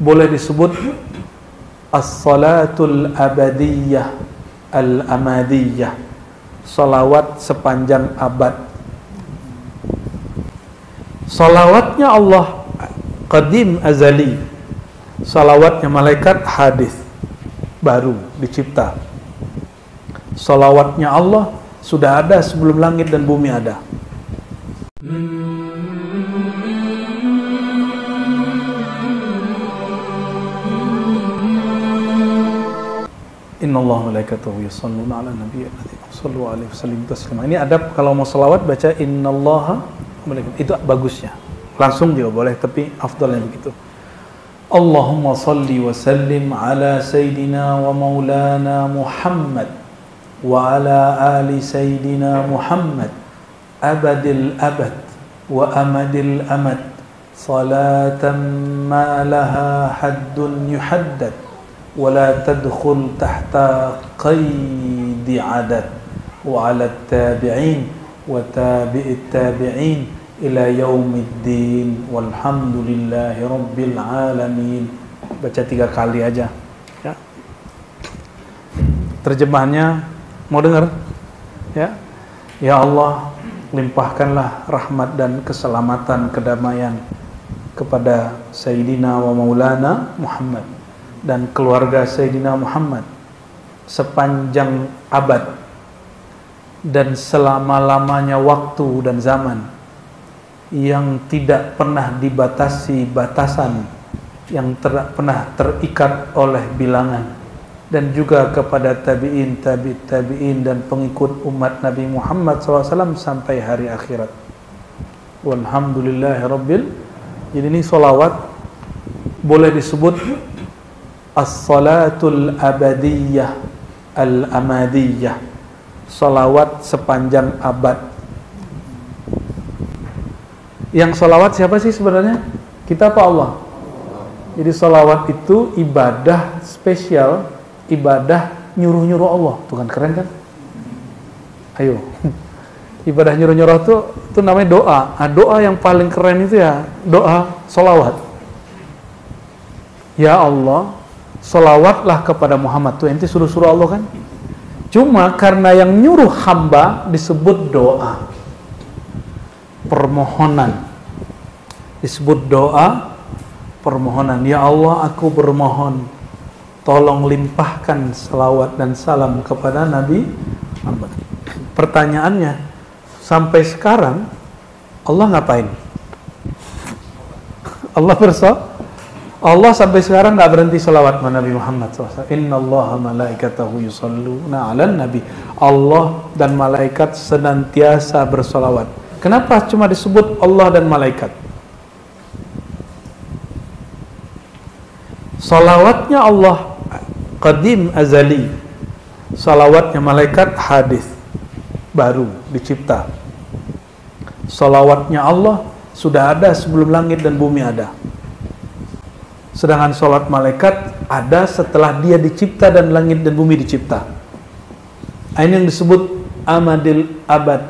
boleh disebut as-salatul abadiyah al-amadiyah, salawat sepanjang abad. Salawatnya Allah qadim azali, salawatnya malaikat hadis baru dicipta. Salawatnya Allah sudah ada sebelum langit dan bumi ada. Innallaha malaikatahu yusholluna 'alan nabiyyi sallallahu alaihi wasallam taslima. Ini adab kalau mau selawat baca innallaha malaikatahu, itu bagusnya. Langsung juga boleh, tapi afdalnya begitu. Allahumma salli wa sallim ala sayyidina wa maulana Muhammad wa ala ali sayyidina Muhammad abadil abad wa amadil amad salatan ma laha haddun yuhaddad ولا تدخل تحت قيد عدد وعلى التابعين وتابع التابعين إلى يوم الدين والحمد لله رب العالمين. Baca 3 kali aja ya. Terjemahannya mau dengar? Ya. Ya Allah, limpahkanlah rahmat dan keselamatan, kedamaian kepada Sayyidina wa Maulana Muhammad dan keluarga Sayyidina Muhammad sepanjang abad dan selama-lamanya waktu dan zaman, yang tidak pernah dibatasi batasan, yang pernah terikat oleh bilangan, dan juga kepada tabi'in, tabi'in dan pengikut umat Nabi Muhammad SAW sampai hari akhirat. Walhamdulillahirabbil. Jadi ini solawat boleh disebut as-salatul abadiyah al-amadiyah, salawat sepanjang abad. Yang salawat siapa sih sebenarnya? Kita apa Allah? Jadi salawat itu ibadah spesial, ibadah nyuruh-nyuruh Allah. Tuh kan keren kan? Ayo. Ibadah nyuruh-nyuruh itu namanya doa. Nah, doa yang paling keren itu ya doa salawat. Ya Allah, salawatlah kepada Muhammad. Tuh ente suruh-suruh Allah kan. Cuma karena yang nyuruh hamba disebut doa, permohonan. Disebut doa, permohonan. Ya Allah, aku bermohon, tolong limpahkan salawat dan salam kepada Nabi Muhammad. Pertanyaannya, sampai sekarang Allah ngapain? Allah sampai sekarang nggak berhenti salawat Nabi Muhammad SAW. Innallaha malaikatahu yusholluna 'alan nabi. Allah dan malaikat senantiasa bersalawat. Kenapa cuma disebut Allah dan malaikat? Salawatnya Allah qadim azali, salawatnya malaikat hadis baru dicipta. Salawatnya Allah sudah ada sebelum langit dan bumi ada. Sedangkan salat malaikat ada setelah dia dicipta dan langit dan bumi dicipta. Ini yang disebut amadil abad,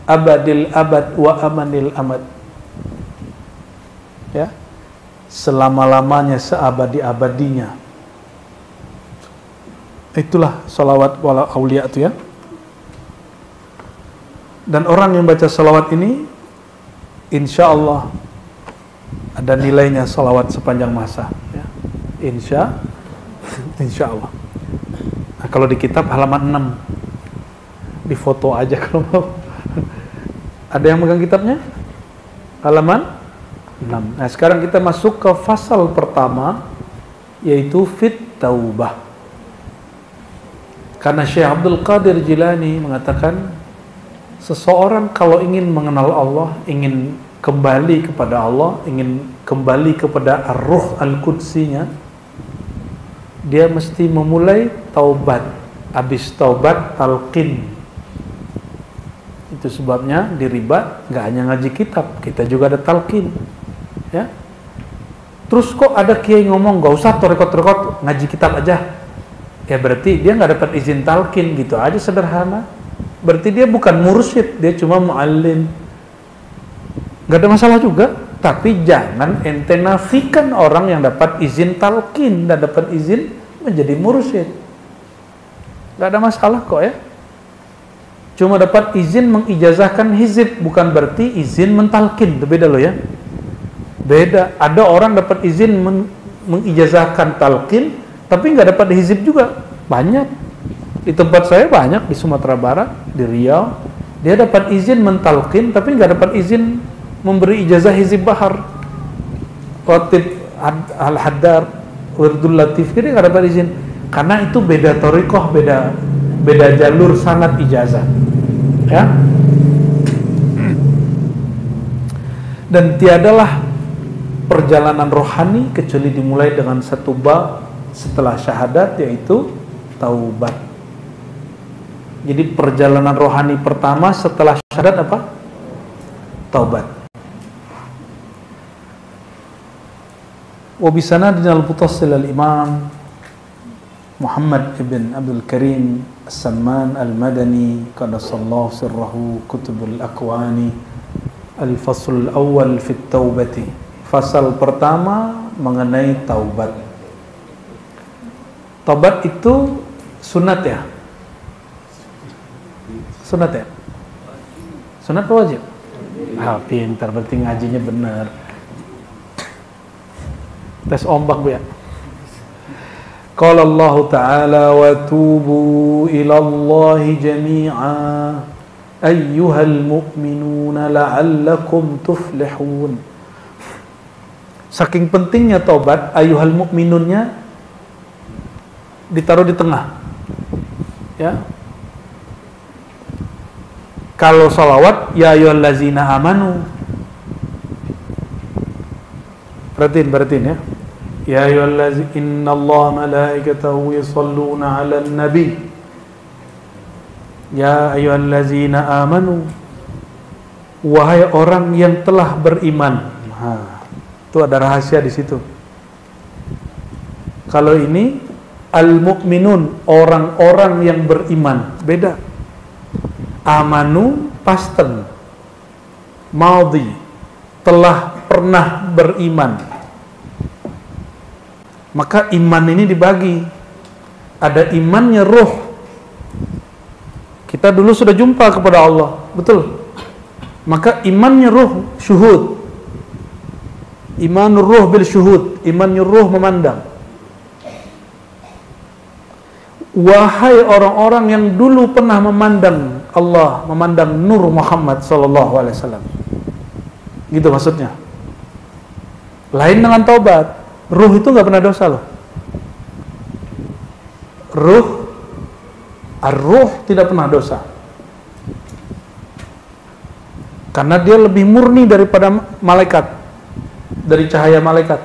abadil abad wa amanil amad. Ya. Selama-lamanya, seabadi-abadinya. Itulah salawat wala aulia itu ya. Dan orang yang baca salawat ini insya Allah ada nilainya salawat sepanjang masa ya. Insya Allah. Nah, kalau di kitab halaman 6 di foto aja kalau mau. Ada yang megang kitabnya? Halaman 6. Nah, sekarang kita masuk ke fasal pertama, yaitu fit taubah. Karena Syekh Abdul Qadir Jilani mengatakan, seseorang kalau ingin mengenal Allah, ingin kembali kepada Allah, ingin kembali kepada ar-ruh al-qudsinya, dia mesti memulai taubat. Habis taubat, talqin. Itu sebabnya di Ribat nggak hanya ngaji kitab, kita juga ada talqin. Ya. Terus kok ada kiai ngomong nggak usah rekod-rekod, ngaji kitab aja. Ya berarti dia nggak dapat izin talqin, gitu aja sederhana. Berarti dia bukan mursyid, dia cuma muallim. Nggak ada masalah juga. Tapi jangan ente nafikan orang yang dapat izin talqin dan dapat izin menjadi mursyid. Gak ada masalah kok ya. Cuma dapat izin mengijazahkan hizib, bukan berarti izin mentalkin. Itu beda loh ya. Beda. Ada orang dapat izin mengijazahkan talqin, tapi nggak dapat hizib juga. Banyak. Di tempat saya banyak, di Sumatera Barat, di Riau. Dia dapat izin mentalqin, tapi nggak dapat izin memberi ijazah hizib bahar. Khatib Al-Haddar, Wirdul Latif, dia nggak dapat izin. Karena itu beda thariqah, beda jalur sanad ijazah. Ya. Dan tiadalah perjalanan rohani kecuali dimulai dengan satu bab setelah syahadat, yaitu taubat. Jadi perjalanan rohani pertama setelah syahadat apa? Taubat. Wa bisanadina al-mutassil al-imam Muhammad ibn Abdul Karim As-Samman Al-Madani qaddasallahu sirrahu kutubul akwani al-fasl al-awwal fi at-taubati. Fasal pertama mengenai taubat. Taubat itu sunat ya? Sunat ya? Sunat atau wajib? Ah, pintar, berarti ngajinya benar. Tes ombak Bu ya. Qala Allah Ta'ala wa tubu ila Allah jami'a ayyuhal mu'minuna la'allakum tuflihun. Saking pentingnya taubat, ayyuhal mu'minunnya ditaruh di tengah. Ya. Kalau salawat, ya ayyuhallazina amanu. Perhatiin ya. Ya ayyuhallazina innallaha malaikatahu yusholluna 'alan nabi. Ya ayyuhallazina amanu. Wahai orang yang telah beriman. Nah, itu ada rahasia di situ. Kalau ini al-mu'minun, orang-orang yang beriman, beda. Amanu pasten, madhi, telah pernah beriman. Maka iman ini dibagi. Ada imannya ruh. Kita dulu sudah jumpa kepada Allah, betul. Maka imannya ruh syuhud. Imanur ruh bil syuhud, imannya ruh memandang. Wahai orang-orang yang dulu pernah memandang Allah, memandang nur Muhammad sallallahu alaihi wasallam. Gitu maksudnya. Lain dengan taubat. Ruh itu nggak pernah dosa loh. Ar-ruh tidak pernah dosa. Karena dia lebih murni daripada malaikat, dari cahaya malaikat.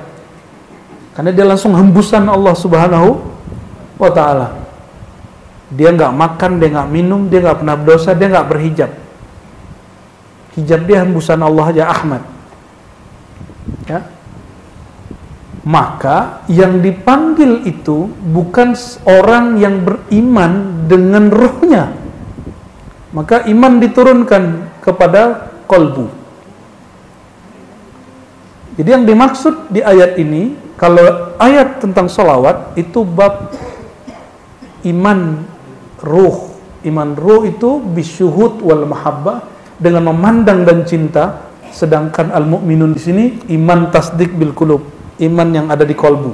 Karena dia langsung hembusan Allah Subhanahu wa ta'ala. Dia nggak makan, dia nggak minum, dia nggak pernah berdosa, dia nggak berhijab. Hijab dia hembusan Allah aja, Ahmad. Ya. Maka yang dipanggil itu bukan orang yang beriman dengan ruhnya. Maka iman diturunkan kepada kolbu. Jadi yang dimaksud di ayat ini, kalau ayat tentang sholawat itu bab iman ruh. Iman ruh itu bisyuhud wal mahabbah, dengan memandang dan cinta. Sedangkan al-mu'minun di sini iman tasdik bil qulub, iman yang ada di kolbu.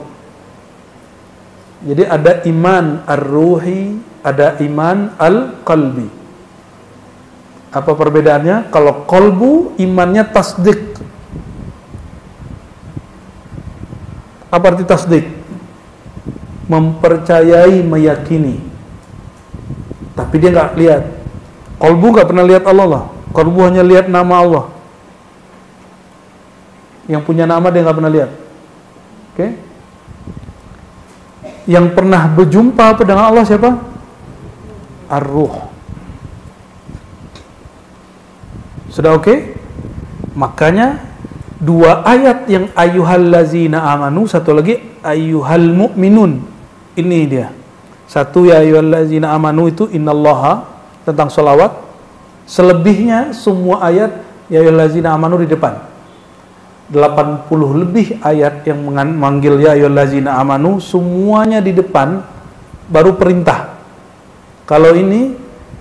Jadi ada iman ar-ruhi, ada iman al-qalbi. Apa perbedaannya? Kalau kolbu imannya tasdik. Apa arti tasdik? Mempercayai, meyakini. Tapi dia nggak lihat. Kolbu nggak pernah lihat Allah lah. Kolbu hanya lihat nama Allah. Yang punya nama dia nggak pernah lihat. Oke? Yang pernah berjumpa dengan Allah siapa? Ar-ruh. Sudah oke? Makanya dua ayat yang ayyuhallazina amanu, satu lagi ayyuhal mu'minun. Ini dia. Satu ya ayyuhallazina amanu itu innallaha, tentang sholawat. Selebihnya semua ayat ya ayyuhallazina amanu di depan. 80 lebih ayat yang memanggil ya ayyuhallazina amanu, semuanya di depan baru perintah. Kalau ini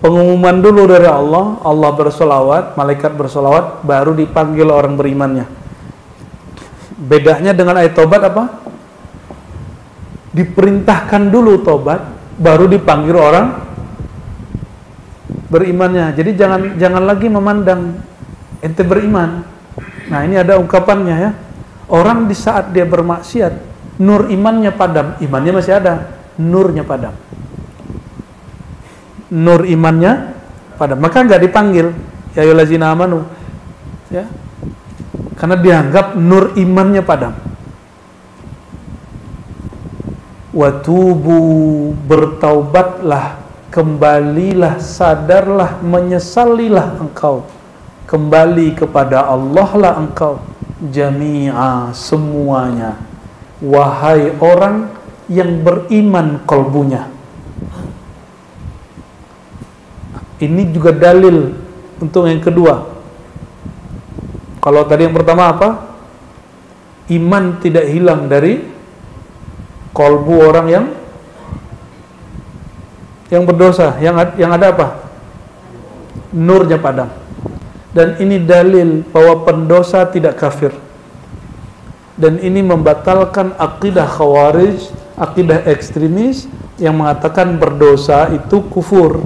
pengumuman dulu dari Allah, Allah bersolawat, malaikat bersolawat, baru dipanggil orang berimannya. Bedanya dengan ayat tobat apa? Diperintahkan dulu tobat, baru dipanggil orang berimannya. Jadi jangan lagi memandang ente beriman. Nah, ini ada ungkapannya ya. Orang di saat dia bermaksiat, nur imannya padam, imannya masih ada, nurnya padam. Nur imannya padam, maka nggak dipanggil ya ayyuhallazina amanu, ya, karena dianggap nur imannya padam. Watubu, bertaubatlah, kembalilah, sadarlah, menyesalilah engkau, kembali kepada Allah lah engkau, jami'a, semuanya, wahai orang yang beriman kolbunya. Ini juga dalil untuk yang kedua. Kalau tadi yang pertama apa? Iman tidak hilang dari kolbu orang yang berdosa, yang ada apa? Nurnya padam. Dan ini dalil bahwa pendosa tidak kafir. Dan ini membatalkan akidah khawarij, akidah ekstremis yang mengatakan berdosa itu kufur.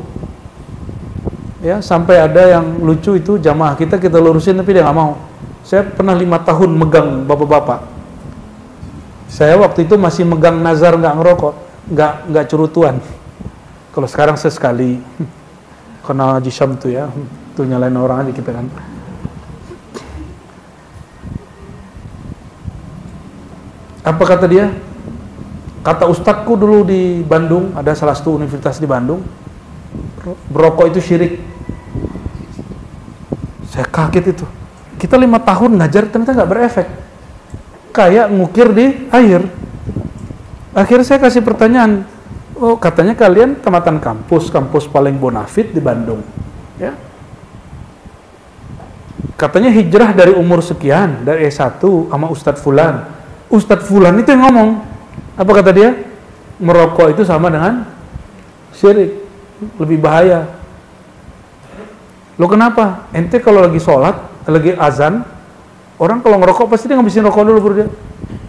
Ya, sampai ada yang lucu itu jamaah kita lurusin tapi dia nggak mau. Saya pernah 5 tahun megang bapak-bapak. Saya waktu itu masih megang nazar, nggak ngerokok, nggak cerutuan. Kalau sekarang sesekali, karena Haji Syam tuh ya, tuh nyalain orang aja kita kan. Apa kata dia? Kata ustadku dulu di Bandung, ada salah satu universitas di Bandung, berokok itu syirik. Saya kaget itu. Kita 5 tahun ngajar ternyata nggak berefek. Kayak ngukir di air. Akhirnya saya kasih pertanyaan. Oh, katanya kalian tamatan kampus paling bonafit di Bandung. Ya. Katanya hijrah dari umur sekian, dari S1 sama Ustadz Fulan. Ustadz Fulan itu yang ngomong. Apa kata dia? Merokok itu sama dengan syirik. Lebih bahaya. Lo kenapa? Ente kalau lagi sholat, lagi azan, orang kalau ngerokok pasti dia ngabisin rokok dulu baru dia.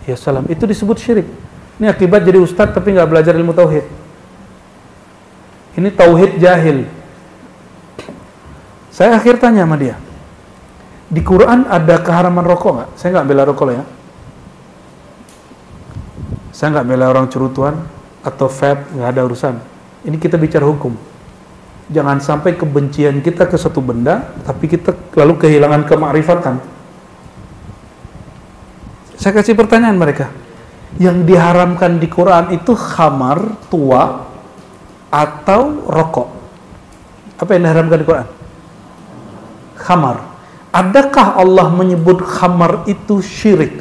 Ya salam, itu disebut syirik. Ini akibat jadi ustadz tapi nggak belajar ilmu tauhid. Ini tauhid jahil. Saya akhir tanya sama dia, di Quran ada keharaman rokok nggak? Saya nggak bela rokok ya. Saya nggak bela orang cerutuan atau vape, nggak ada urusan. Ini kita bicara hukum. Jangan sampai kebencian kita ke satu benda, tapi kita lalu kehilangan kemakrifatan. Saya kasih pertanyaan mereka. Yang diharamkan di Quran itu khamar, tua, atau rokok? Apa yang diharamkan di Quran? Khamar. Adakah Allah menyebut khamar itu syirik?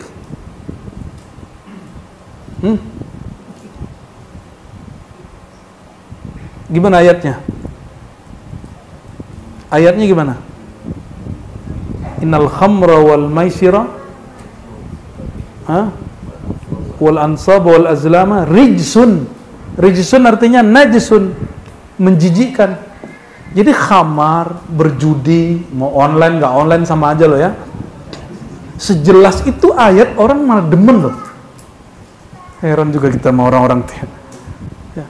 Gimana ayatnya? Ayatnya gimana? Innal khamra wal maisira wal ansab wal azlama rijsun. Rijsun artinya najsun, menjijikkan. Jadi khamar, berjudi, mau online nggak online sama aja loh ya. Sejelas itu ayat orang malah demen loh. Heran juga kita sama orang-orang ya.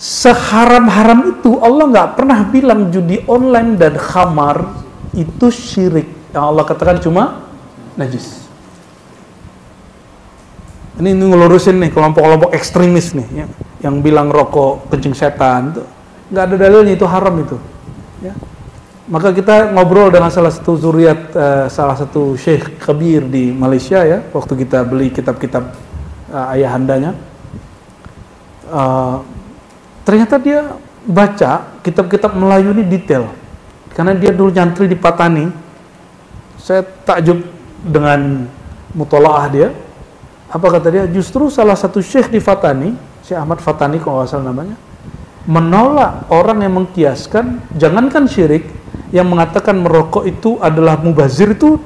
Seharam-haram itu Allah nggak pernah bilang judi online dan khamar itu syirik. Yang Allah katakan cuma najis. Ini ngelurusin nih kelompok-kelompok ekstremis nih yang bilang rokok kencing setan itu nggak ada dalilnya, itu haram itu. Ya. Maka kita ngobrol dengan salah satu zuriat, salah satu syekh kabir di Malaysia ya, waktu kita beli kitab-kitab ayahandanya. Ternyata dia baca kitab-kitab Melayu ini detail, karena dia dulu nyantri di Patani. Saya takjub dengan mutolaah dia. Apa kata dia? Justru salah satu syekh di Fatani, Syekh Ahmad Fatani kalau nggak salah namanya, menolak orang yang mengkiaskan, jangankan syirik, yang mengatakan merokok itu adalah mubazir itu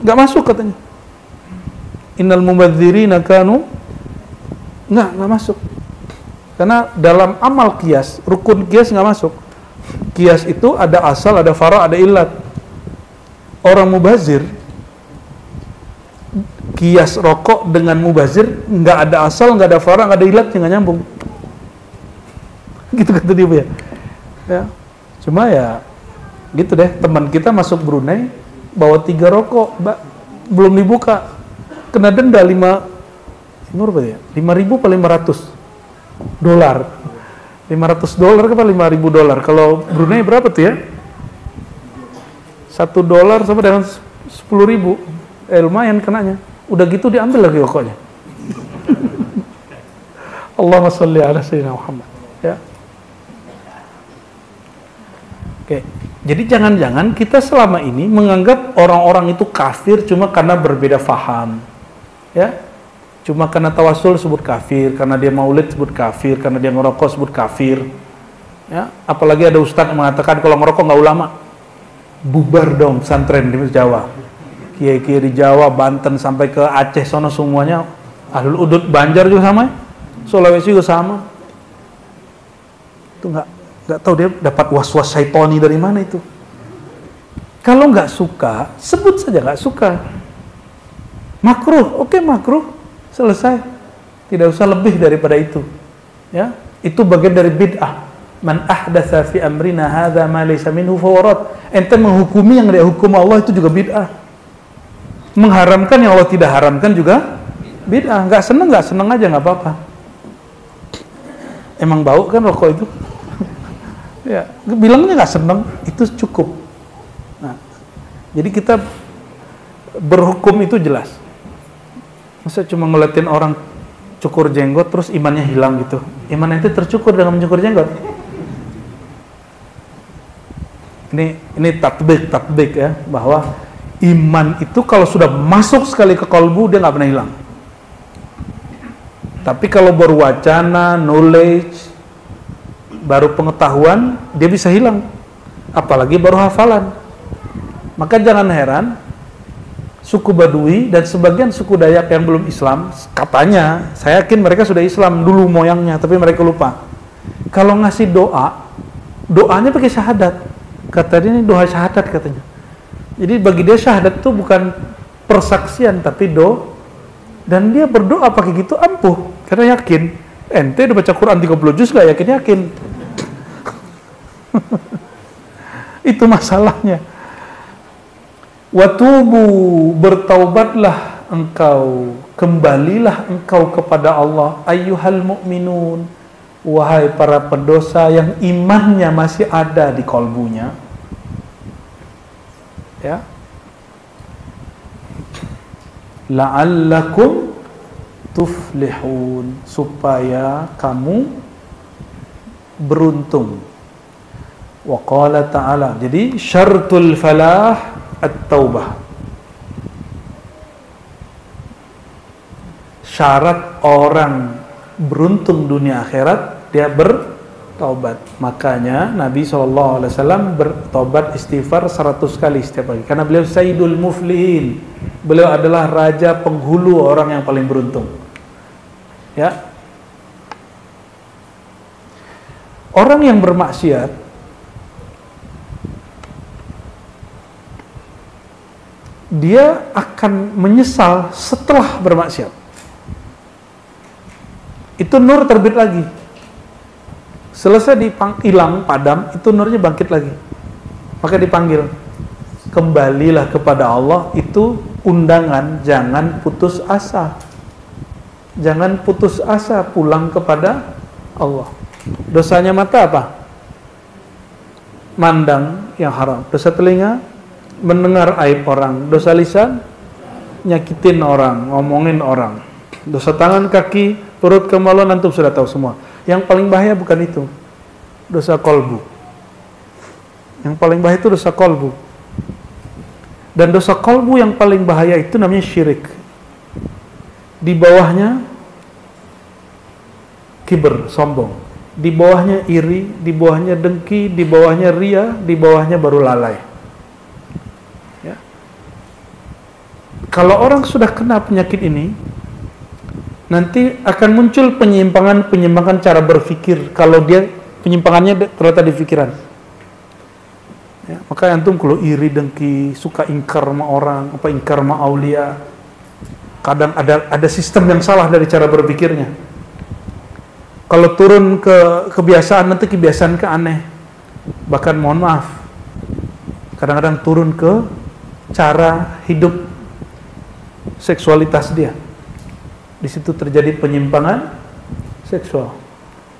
nggak masuk katanya. Innal mubadzirina kanu, nggak masuk. Karena dalam amal qiyas, rukun qiyas nggak masuk. Qiyas itu ada asal, ada fara', ada illat. Orang mubazir, qiyas rokok dengan mubazir nggak ada asal, nggak ada fara', nggak ada illat, nggak nyambung. Gitu kata dia ya. Cuma ya gitu deh, teman kita masuk Brunei bawa 3 rokok, belum dibuka, kena denda 5.000 apa 500 dolar. $500 ke $5.000. Kalau Brunei berapa tuh ya? $1 sama dengan 10.000. Lumayan kenanya. Udah gitu diambil lagi rokoknya. Allahumma sholli ala sayyidina Muhammad. Ya. Oke. Jadi jangan-jangan kita selama ini menganggap orang-orang itu kafir cuma karena berbeda faham. Ya. Cuma karena tawasul sebut kafir, karena dia maulid sebut kafir, karena dia ngerokok sebut kafir. Ya, apalagi ada ustadz yang mengatakan kalau ngerokok nggak ulama. Bubar dong pesantren di Jawa. Kiai-kiai di Jawa, Banten sampai ke Aceh sono semuanya Ahlul Udud, Banjar juga sama. Sulawesi juga sama. Itu nggak tahu dia dapat was-was syaitoni dari mana itu. Kalau nggak suka, sebut saja nggak suka. Makruh, oke makruh. Selesai, tidak usah lebih daripada itu. Ya, itu bagian dari bid'ah. Man ahdatsa fi amrina hadza ma laysa minhu fawarat. Ente menghukumi yang dia hukum Allah itu juga bid'ah. Mengharamkan yang Allah tidak haramkan juga bid'ah. Nggak seneng aja nggak apa-apa. Emang bau kan rokok itu? Ya, bilangnya nggak seneng, itu cukup. Nah, jadi kita berhukum itu jelas. Masa cuma ngeliatin orang cukur jenggot terus imannya hilang gitu. Iman itu tercukur dengan mencukur jenggot. Ini tatbik ya, bahwa iman itu kalau sudah masuk sekali ke kalbu dia nggak pernah hilang. Tapi kalau baru wacana, knowledge, baru pengetahuan, dia bisa hilang. Apalagi baru hafalan. Maka jangan heran suku Badui dan sebagian suku Dayak yang belum Islam, katanya, saya yakin mereka sudah Islam dulu moyangnya, tapi mereka lupa. Kalau ngasih doanya pakai syahadat. Katanya ini doa syahadat katanya. Jadi bagi dia syahadat itu bukan persaksian, tapi dan dia berdoa pakai gitu ampuh, karena yakin. Ente udah baca Quran 30 juz gak yakin-yakin. Itu masalahnya. Watubu, bertaubatlah engkau, kembalilah engkau kepada Allah, ayyuhal mu'minun, wahai para pendosa yang imannya masih ada di kalbunya. Ya. La'allakum tuflihun, supaya kamu beruntung. Wa qala ta'ala, jadi syartul falah at-taubah. Syarat orang beruntung dunia akhirat, dia bertaubat. Makanya Nabi SAW bertaubat istighfar 100 kali setiap hari. Karena beliau Sayyidul Muflihin. Beliau adalah raja penghulu orang yang paling beruntung. Ya. Orang yang bermaksiat dia akan menyesal setelah bermaksiat. Itu nur terbit lagi. Selesai hilang, padam, itu nurnya bangkit lagi. Maka dipanggil. Kembalilah kepada Allah, itu undangan, jangan putus asa. Jangan putus asa pulang kepada Allah. Dosanya mata apa? Mandang yang haram. Dosa telinga, mendengar aib orang. Dosa lisan, nyakitin orang, ngomongin orang. Dosa tangan, kaki, perut, kemaluan, antum sudah tahu semua. Yang paling bahaya bukan itu, dosa kolbu. Yang paling bahaya itu dosa kolbu. Dan dosa kolbu yang paling bahaya itu namanya syirik. Di bawahnya kiber, sombong. Di bawahnya iri, di bawahnya dengki, di bawahnya ria, di bawahnya baru lalai. Kalau orang sudah kena penyakit ini, nanti akan muncul penyimpangan cara berpikir. Kalau dia penyimpangannya terletak di pikiran. Ya, maka antum kalau iri dengki, suka ingkar sama orang, ingkar sama aulia, kadang ada sistem yang salah dari cara berpikirnya. Kalau turun ke kebiasaan, nanti kebiasaan ke aneh. Bahkan mohon maaf, kadang-kadang turun ke cara hidup seksualitas dia. Di situ terjadi penyimpangan seksual.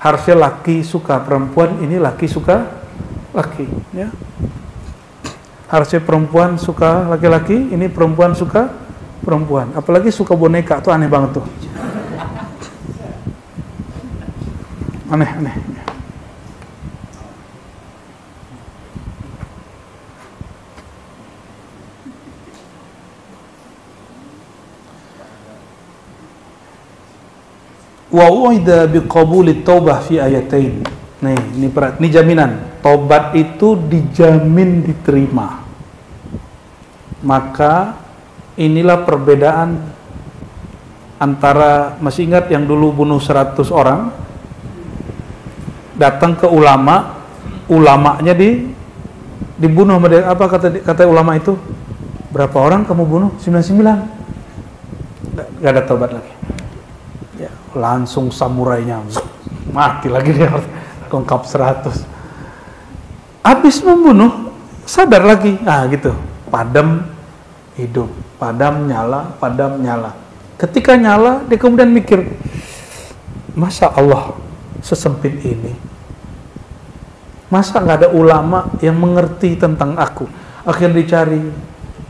Harusnya laki suka perempuan, ini laki suka laki, ya. Harusnya perempuan suka laki-laki, ini perempuan suka perempuan. Apalagi suka boneka, tuh aneh banget tuh. Aneh. Wa uida biqabuli taubah fi ayatain. Nih, ini jaminan. Tobat itu dijamin diterima. Maka inilah perbedaan antara, masih ingat yang dulu bunuh 100 orang, datang ke ulama, ulamanya dibunuh. Apa kata ulama itu? Berapa orang kamu bunuh? 99. Gak ada tobat lagi. Ya, langsung samurainya mati lagi dia, lengkap 100. Habis membunuh sadar lagi, gitu, padam hidup, padam nyala. Ketika nyala, dia kemudian mikir, masa Allah sesempit ini? Masa nggak ada ulama yang mengerti tentang aku? Akhirnya dicari,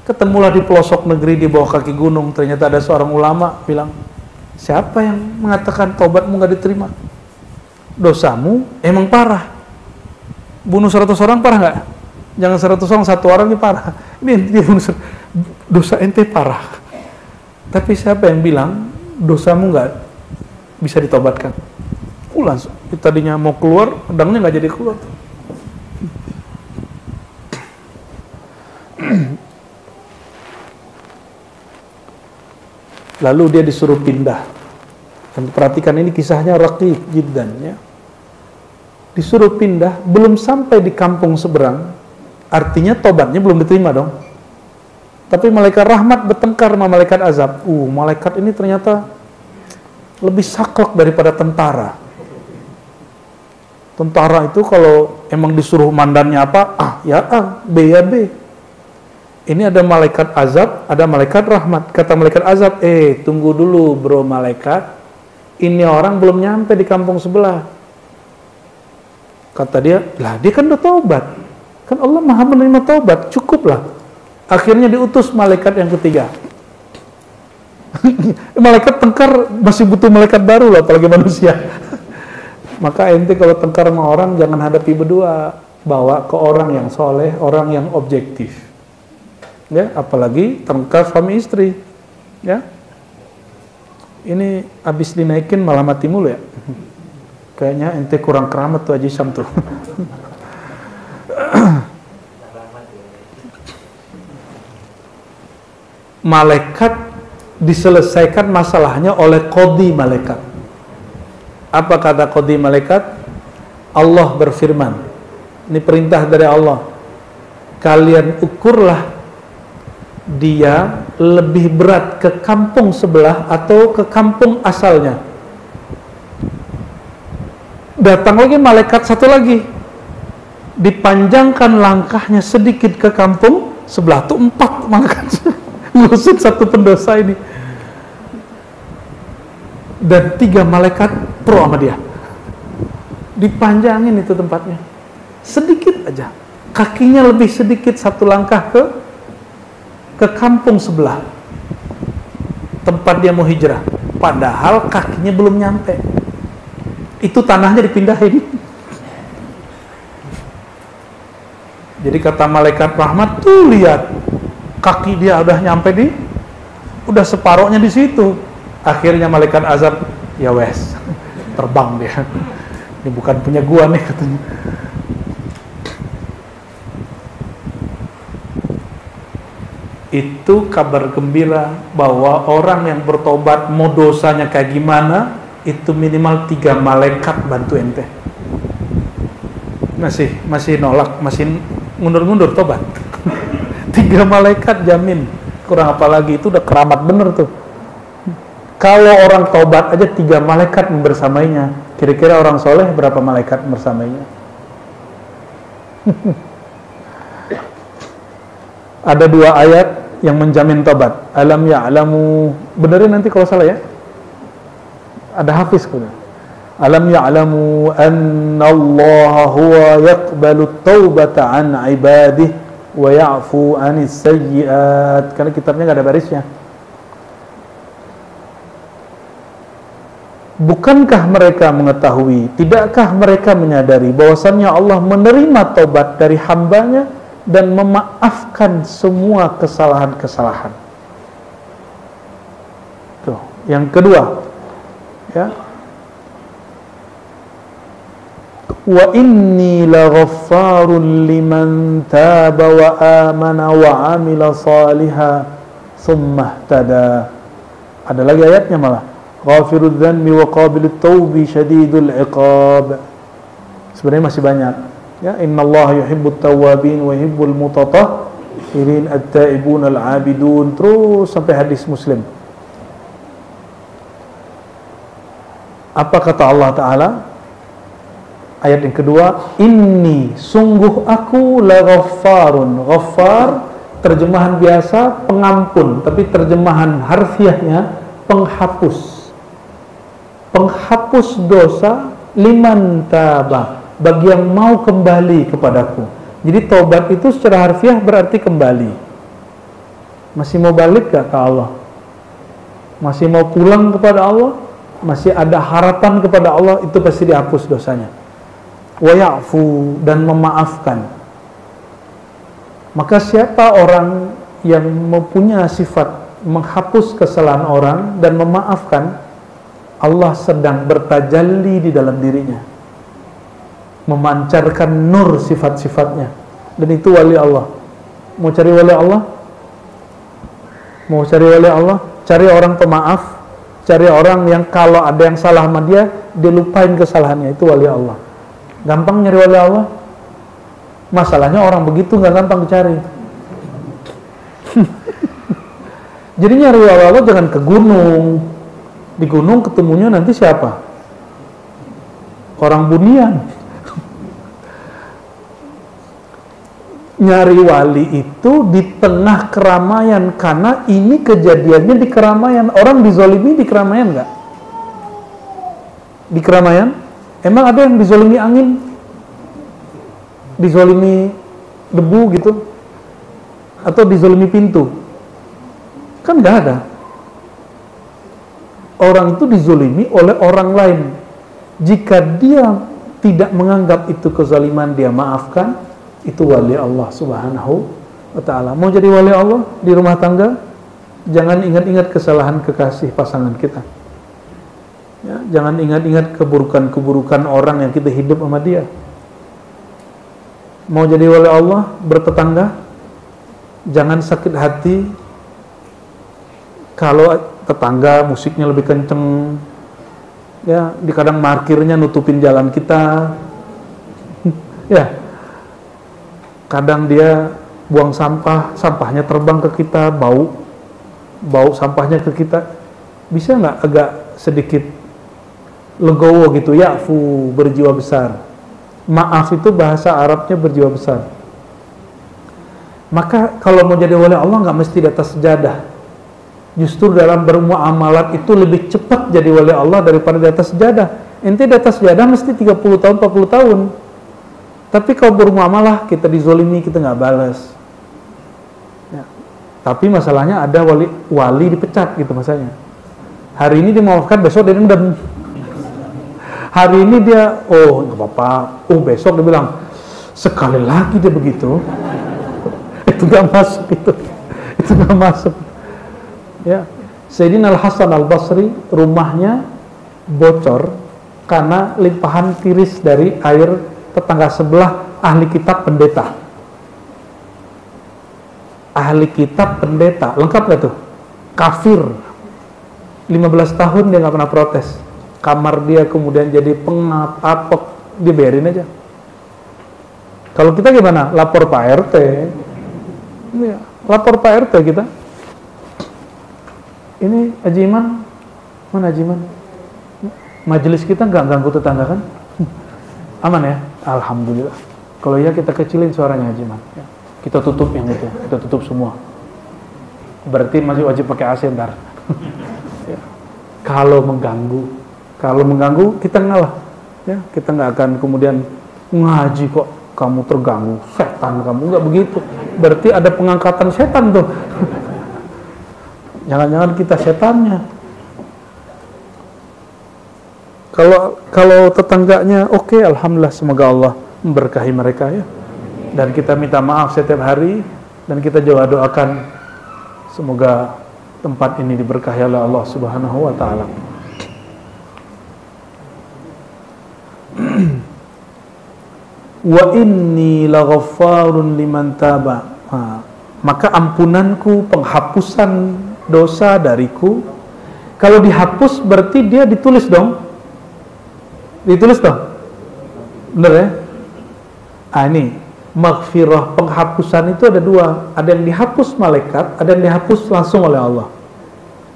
ketemulah di pelosok negeri di bawah kaki gunung. Ternyata ada seorang ulama bilang, siapa yang mengatakan tobatmu nggak diterima? Dosamu emang parah. Bunuh 100 orang parah nggak? Jangan 100 orang, 1 orang ini parah. Ini dia bunuh, dosa ente parah. Tapi siapa yang bilang dosamu nggak bisa ditobatkan? Langsung, tadinya mau keluar, pedangnya nggak jadi keluar. Lalu dia disuruh pindah. Dan perhatikan ini kisahnya raqiq jiddan, ya. Disuruh pindah, belum sampai di kampung seberang, artinya tobatnya belum diterima dong. Tapi malaikat rahmat bertengkar sama malaikat azab. Malaikat ini ternyata lebih saklek daripada tentara. Tentara itu kalau emang disuruh mandannya apa, ya A, B ya B. Ini ada malaikat azab, ada malaikat rahmat. Kata malaikat azab, tunggu dulu bro malaikat, ini orang belum nyampe di kampung sebelah. Kata dia, dia kan udah taubat. Kan Allah maha menerima taubat, cukuplah. Akhirnya diutus malaikat yang ketiga. Malaikat tengkar masih butuh malaikat baru lah, apalagi manusia. Maka ente kalau tengkar sama orang, jangan hadapi berdua. Bawa ke orang yang soleh, orang yang objektif. Ya, apalagi tengkar suami istri. Ya. Ini habis dinaikin malah mati mulu ya. Kayaknya ente kurang keramat tuh Haji Syam tuh. Malaikat diselesaikan masalahnya oleh qadhi malaikat. Apa kata qadhi malaikat? Allah berfirman, ini perintah dari Allah, kalian ukurlah dia lebih berat ke kampung sebelah atau ke kampung asalnya. Datang lagi malaikat satu lagi, dipanjangkan langkahnya sedikit ke kampung sebelah, tuh 4 malaikat ngusut satu pendosa ini, dan 3 malaikat pro sama dia. Dipanjangin itu tempatnya sedikit aja, kakinya lebih sedikit 1 langkah ke kampung sebelah tempat dia mau hijrah, padahal kakinya belum nyampe. Itu tanahnya dipindahin. Jadi kata malaikat rahmat, tuh lihat kaki dia udah nyampe udah separohnya di situ. Akhirnya malaikat azab, ya wes, terbang dia. Ini bukan punya gua nih katanya. Itu kabar gembira bahwa orang yang bertobat mau dosanya kayak gimana, itu minimal 3 malaikat bantu ente. Masih nolak, masih mundur-mundur tobat. 3 malaikat jamin. Kurang apa lagi, itu udah keramat bener tuh. Kalau orang tobat aja 3 malaikat bersamainya. Kira-kira orang soleh berapa malaikat bersamainya? Ada 2 ayat yang menjamin tobat. Alam ya'lamu, benerin nanti kalau salah ya. Ada hafiz kuda. Alam ya'lamu anna Allah huwa yaqbalu taubata an ibadihi wa ya'fu anis sayyi'at. Karena kitabnya gak ada barisnya. Bukankah mereka mengetahui, tidakkah mereka menyadari bahwasannya Allah menerima taubat dari hambanya dan memaafkan semua kesalahan-kesalahan. Tuh, yang kedua, ya. Wa inni laghaffarun liman taba wa amana wa amila salihan tsumma ihtada. Ada lagi ayatnya malah. Ghafirudz dzanbi wa qabilut taubi syadidul iqab. Sebenarnya masih banyak. Ya, innallaha yuhibbut tawwabin wa yuhibbul mutatahhirin at-taibun al-'abidun, terus sampai hadis Muslim. Apa kata Allah Ta'ala? Ayat yang kedua, inni, sungguh aku la ghaffarun. Ghaffar, terjemahan biasa pengampun, tapi terjemahan harfiahnya penghapus. Penghapus dosa liman taba, bagi yang mau kembali kepadaku. Jadi taubat itu secara harfiah berarti kembali. Masih mau balik gak ke Allah? Masih mau pulang kepada Allah? Masih ada harapan kepada Allah? Itu pasti dihapus dosanya. Wa ya'fu, dan memaafkan. Maka siapa orang yang mempunyai sifat menghapus kesalahan orang dan memaafkan, Allah sedang bertajalli di dalam dirinya, memancarkan nur sifat-sifatnya, dan itu wali Allah. Mau cari wali Allah? Mau cari wali Allah? Cari orang pemaaf, cari orang yang kalau ada yang salah sama dia, dia lupain kesalahannya, itu wali Allah. Gampang nyari wali Allah? Masalahnya orang begitu nggak gampang dicari. Jadi nyari wali Allah jangan ke gunung. Di gunung ketemunya nanti siapa? Orang bunian. Nyari wali itu di tengah keramaian, karena ini kejadiannya di keramaian. Orang dizolimi di keramaian nggak? Di keramaian? Emang ada yang dizolimi angin? Dizolimi debu gitu? Atau dizolimi pintu? Kan nggak ada. Orang itu dizolimi oleh orang lain. Jika dia tidak menganggap itu kezaliman, dia maafkan, itu wali Allah Subhanahu wa ta'ala. Mau jadi wali Allah di rumah tangga, jangan ingat-ingat kesalahan kekasih pasangan kita. Ya, jangan ingat-ingat keburukan-keburukan orang yang kita hidup sama dia. Mau jadi wali Allah bertetangga, jangan sakit hati kalau tetangga musiknya lebih kenceng, ya, di kadang parkirnya nutupin jalan kita, ya, kadang dia buang sampah, sampahnya terbang ke kita, bau sampahnya ke kita. Bisa nggak agak sedikit legowo gitu, ya'fu, berjiwa besar. Maaf itu bahasa Arabnya berjiwa besar. Maka kalau mau jadi wali Allah nggak mesti di atas sejadah. Justru dalam bermuamalat itu lebih cepat jadi wali Allah daripada di atas sejadah. Ente di atas sejadah mesti 30 tahun, 40 tahun. Tapi kalau bermuamalah, kita dizolimi, kita nggak balas. Ya. Tapi masalahnya ada wali dipecat gitu masalahnya. Hari ini dia memaafkan, besok dia dendam. Hari ini dia, oh nggak apa-apa. Oh besok dia bilang, sekali lagi dia begitu. Itu nggak masuk itu. Itu nggak masuk. Ya, Sayyidina Al-Hasan Al-Basri rumahnya bocor karena limpahan tiris dari air tetangga sebelah ahli kitab pendeta. ahli kitab, pendeta, lengkap gak tuh? Kafir, 15 tahun dia nggak pernah protes. Kamar dia kemudian jadi pengap, apek, dibiarin aja. Kalau kita gimana? Lapor Pak RT. Ya, lapor Pak RT kita. Ini Haji Iman, mana Haji Iman? Majelis kita nggak ganggu tetangga kan? Aman ya? Alhamdulillah. Kalau ya kita kecilin suaranya Haji Iman. Ya. Kita tutup yang itu, kita tutup semua. Berarti masih wajib pakai AC ntar. Ya. Kalau mengganggu kita ngalah. Ya, kita nggak akan kemudian ngaji kok kamu terganggu, setan kamu, nggak begitu. Berarti ada pengangkatan setan tuh. Jangan-jangan kita setannya. Kalau tetangganya oke, alhamdulillah, semoga Allah memberkahi mereka ya. Dan kita minta maaf setiap hari dan kita juga doakan semoga tempat ini diberkahi oleh Allah Subhanahu wa taala. Wa inni laghaffarun liman taba. Maka ampunanku, penghapusan dosa dariku. Kalau dihapus berarti dia ditulis dong. Ditulis dong. Benar ya? Ini maghfirah, penghapusan itu ada dua. Ada yang dihapus malaikat, ada yang dihapus langsung oleh Allah.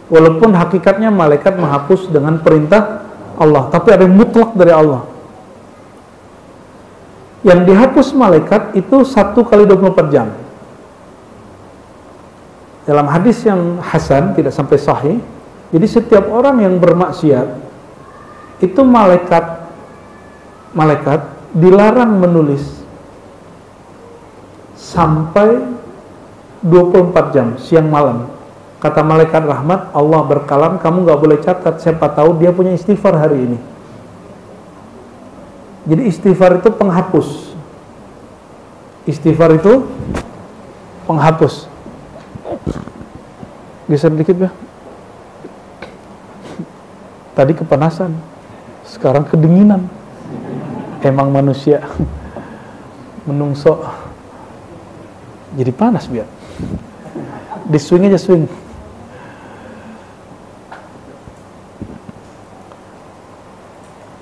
Walaupun hakikatnya malaikat menghapus dengan perintah Allah, tapi ada yang mutlak dari Allah. Yang dihapus malaikat itu 1 kali 24 jam. Dalam hadis yang hasan, tidak sampai sahih, jadi setiap orang yang bermaksiat itu malaikat dilarang menulis sampai 24 jam, siang malam. Kata malaikat rahmat, Allah berkalam, kamu gak boleh catat, siapa tahu dia punya istighfar hari ini. Jadi istighfar itu penghapus. Istighfar itu penghapus. Geser dikit ya. Tadi kepanasan, sekarang kedinginan. Emang manusia menungso jadi panas biar. Di swing aja swing.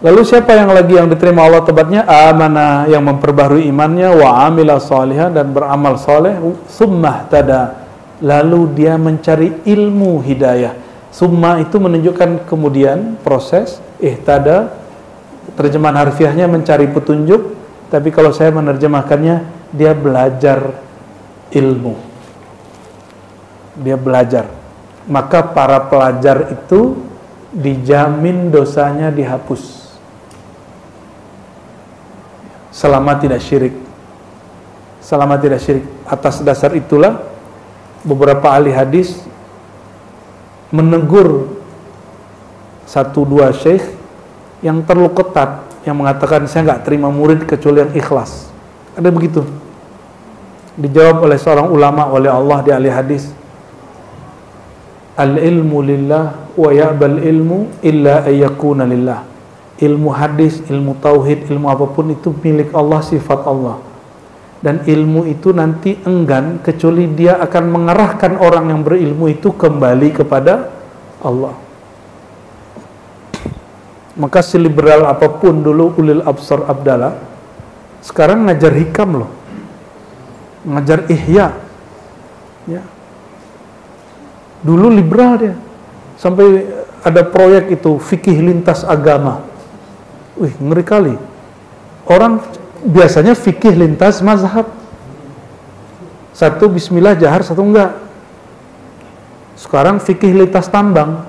Lalu siapa yang lagi yang diterima Allah tobatnya? Amanah, yang memperbaharui imannya, wa amila shalihan, dan beramal soleh, summah tada, lalu dia mencari ilmu hidayah. Summa itu menunjukkan kemudian proses, ihtada, terjemahan harfiahnya mencari petunjuk, tapi kalau saya menerjemahkannya, dia belajar ilmu. Dia belajar. Maka para pelajar itu dijamin dosanya dihapus. Selama tidak syirik. Selama tidak syirik. Atas dasar itulah beberapa ahli hadis menegur 1-2 syekh yang terlalu ketat, yang mengatakan saya nggak terima murid kecuali yang ikhlas. Ada begitu. Dijawab oleh seorang ulama, oleh Allah di ahli hadis, al-ilmu lillah wa ya'bal ilmu illa ayyakuna lillah. Ilmu hadis, ilmu tauhid, ilmu apapun itu milik Allah, sifat Allah. Dan ilmu itu nanti enggan kecuali dia akan mengarahkan orang yang berilmu itu kembali kepada Allah. Maka seliberal apapun dulu ulil absar abdallah, sekarang ngajar hikam loh, ngajar ihya ya. Dulu liberal dia, sampai ada proyek itu fikih lintas agama. Wih, ngeri kali. Orang biasanya fikih lintas mazhab, satu bismillah jahar, satu enggak. Sekarang fikih lintas tambang.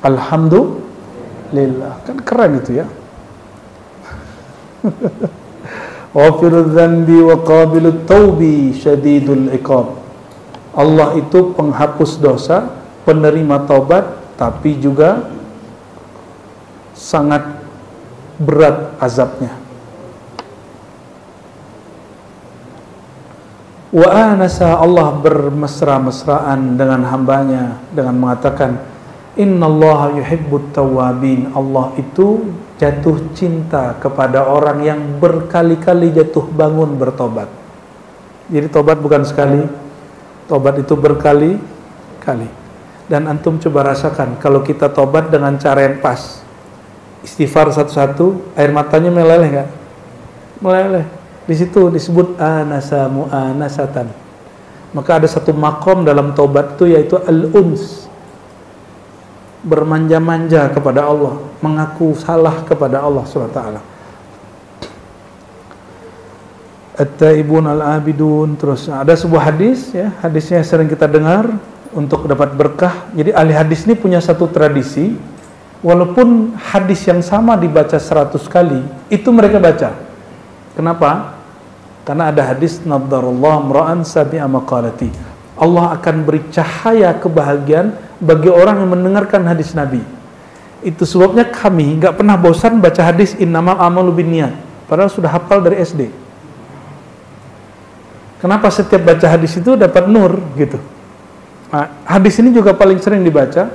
Alhamdulillah, kan keren itu ya. Ghafirudz dzanbi wa qabilut taubi syadidul iqab. Allah itu penghapus dosa, penerima taubat, tapi juga sangat berat azabnya. Wa anasa, Allah bermesra-mesraan dengan hambanya dengan mengatakan innallaha yuhibbut tawwabin. Allah itu jatuh cinta kepada orang yang berkali-kali jatuh bangun bertobat. Jadi tobat bukan sekali, tobat itu berkali-kali. Dan antum coba rasakan kalau kita tobat dengan cara yang pas, istighfar satu-satu, air matanya meleleh nggak? Meleleh. Di situ disebut anasa mu'anasatan. Maka ada satu makom dalam tobat itu yaitu al-uns, bermanja-manja kepada Allah, mengaku salah kepada Allah SWT. At-taibun al-abidun. Terus ada sebuah hadis, ya, hadisnya sering kita dengar untuk dapat berkah. Jadi ahli hadis ini punya satu tradisi, walaupun hadis yang sama dibaca 100 kali, itu mereka baca. Kenapa? Karena ada hadis nadarullah mra'an sabi'a maqalati. Allah akan beri cahaya kebahagiaan bagi orang yang mendengarkan hadis Nabi. Itu sebabnya kami nggak pernah bosan baca hadis innamal a'malu binniyat, padahal sudah hafal dari SD. Kenapa setiap baca hadis itu dapat nur gitu? Nah, hadis ini juga paling sering dibaca.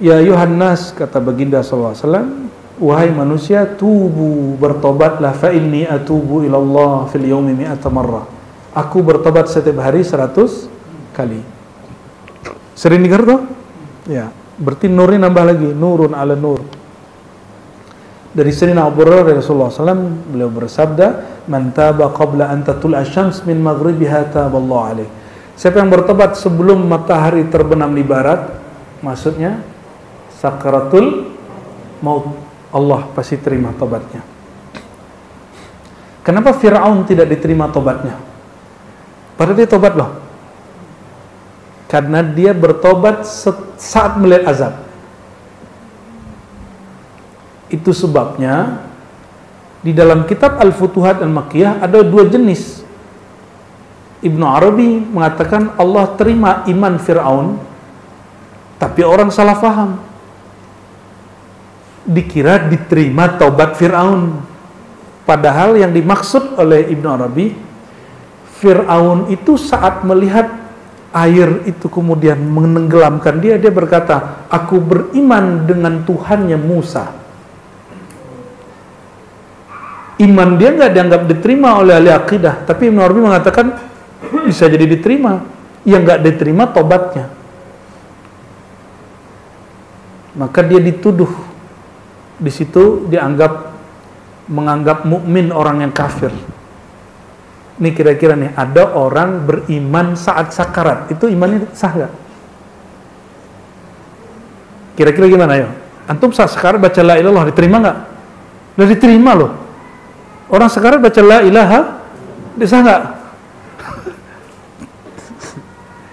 Ya Yohanes, kata baginda SAW, wahai manusia, tubu, bertobatlah, fa inni atubu ilallah fil yaumi mi'ata marrah. Aku bertobat setiap hari 100 kali. Sering dengar tuh? Ya, berarti nurnya nambah lagi, nurun ala nur. Dari Sayyidina Abu Hurairah Rasulullah SAW, beliau bersabda, man taba qabla an tatul asyams min maghribiha taballahu alaih. Siapa yang bertobat sebelum matahari terbenam di barat, maksudnya sakaratul maut, Allah pasti terima tobatnya. Kenapa Fir'aun tidak diterima tobatnya? Padahal dia tobat loh. Karena dia bertobat saat melihat azab. Itu sebabnya di dalam kitab Al-Futuhat Al-Makkiyah ada dua jenis. Ibnu Arabi mengatakan Allah terima iman Fir'aun, tapi orang salah faham. Dikira diterima taubat Fir'aun. Padahal yang dimaksud oleh Ibnu Arabi, Fir'aun itu saat melihat air itu kemudian menenggelamkan dia, dia berkata, aku beriman dengan Tuhannya Musa. Iman dia nggak dianggap diterima oleh ahli akidah, tapi Ibnu Arabi mengatakan bisa jadi diterima. Yang nggak diterima tobatnya. Maka dia dituduh. Di situ menganggap mukmin orang yang kafir. Ini kira-kira nih, ada orang beriman saat sakarat, itu imannya sah nggak? Kira-kira gimana ya? Antum saat sakarat baca la ilallah, diterima nggak? Udah diterima loh. Orang sakarat baca la ilaha, sah nggak?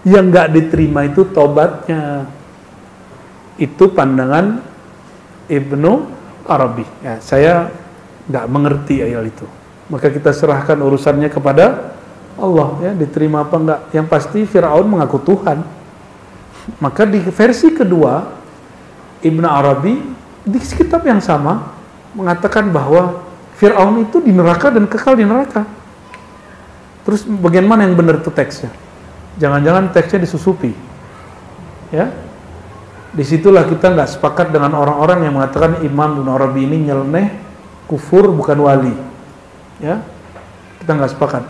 Yang nggak diterima itu tobatnya. Itu pandangan Ibnu Arabi. Ya, saya nggak mengerti ayat itu. Maka kita serahkan urusannya kepada Allah, ya, diterima apa enggak. Yang pasti Fir'aun mengaku Tuhan. Maka di versi kedua Ibnu Arabi di kitab yang sama mengatakan bahwa Fir'aun itu di neraka dan kekal di neraka. Terus bagaimana yang benar itu teksnya? Jangan-jangan teksnya disusupi, ya? Disitulah kita nggak sepakat dengan orang-orang yang mengatakan Imam Ibnu Arabi ini nyeleneh, kufur, bukan wali. Ya, kita nggak sepakat.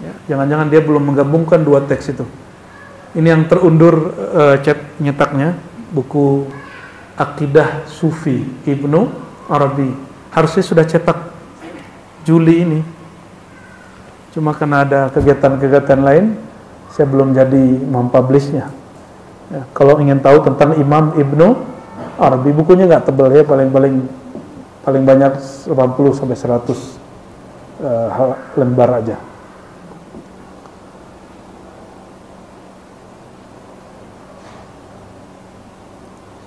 Ya, jangan-jangan dia belum menggabungkan dua teks itu. Ini yang terundur nyetaknya, buku Akidah Sufi Ibnu Arabi. Harusnya sudah cetak Juli ini. Cuma karena ada kegiatan-kegiatan lain, saya belum jadi mempublishnya. Ya, kalau ingin tahu tentang Imam Ibnu Arabi, bukunya nggak tebal ya, paling banyak 80 sampai 100 lembar aja.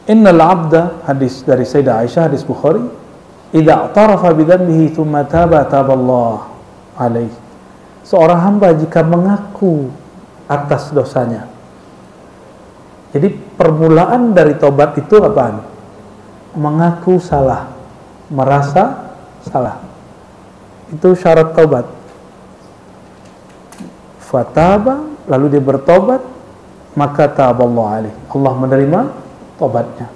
Innal abda, hadis dari Sayyidah Aisyah, hadis Bukhari, idza i'tarafa bidzambihi tsumma taba taballahu alaihi. Seorang hamba jika mengaku atas dosanya. Jadi permulaan dari tobat itu apaan? Mengaku salah, merasa salah. Itu syarat taubat. Fataba, lalu dia bertobat, maka taballahu alaihi. Allah menerima tobatnya.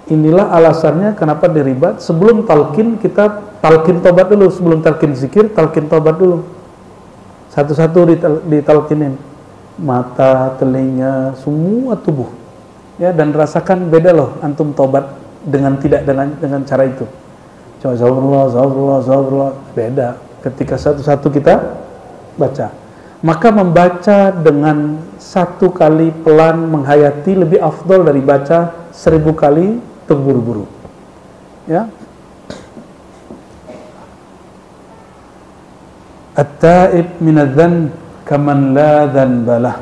Inilah alasannya kenapa diribat. Sebelum talqin, kita talqin tobat dulu. Sebelum talqin zikir, talqin tobat dulu. Satu-satu ditalqinin. Mata, telinga, semua tubuh. Ya, dan rasakan beda loh antum tobat dengan dengan cara itu. Coba zaurullah, beda. Ketika satu-satu kita baca. Maka membaca dengan 1 kali pelan menghayati lebih afdol dari baca 1000 kali terburu-buru. Ya. At-taib minadz-dzanb kaman la dzanbalah.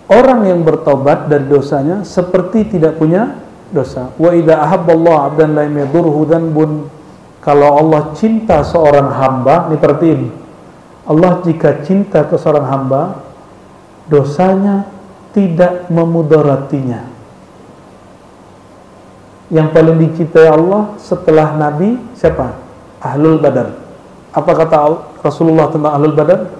Orang yang bertobat dari dosanya seperti tidak punya dosa. Wa idza ahabballahu 'abdan la yadurruhu dzanbun. Kalau Allah cinta seorang hamba, nih perhatiin. Allah jika cinta ke seorang hamba, dosanya tidak memudaratinya. Yang paling dicintai Allah setelah Nabi siapa? Ahlul Badar. Apa kata Rasulullah tentang Ahlul Badar?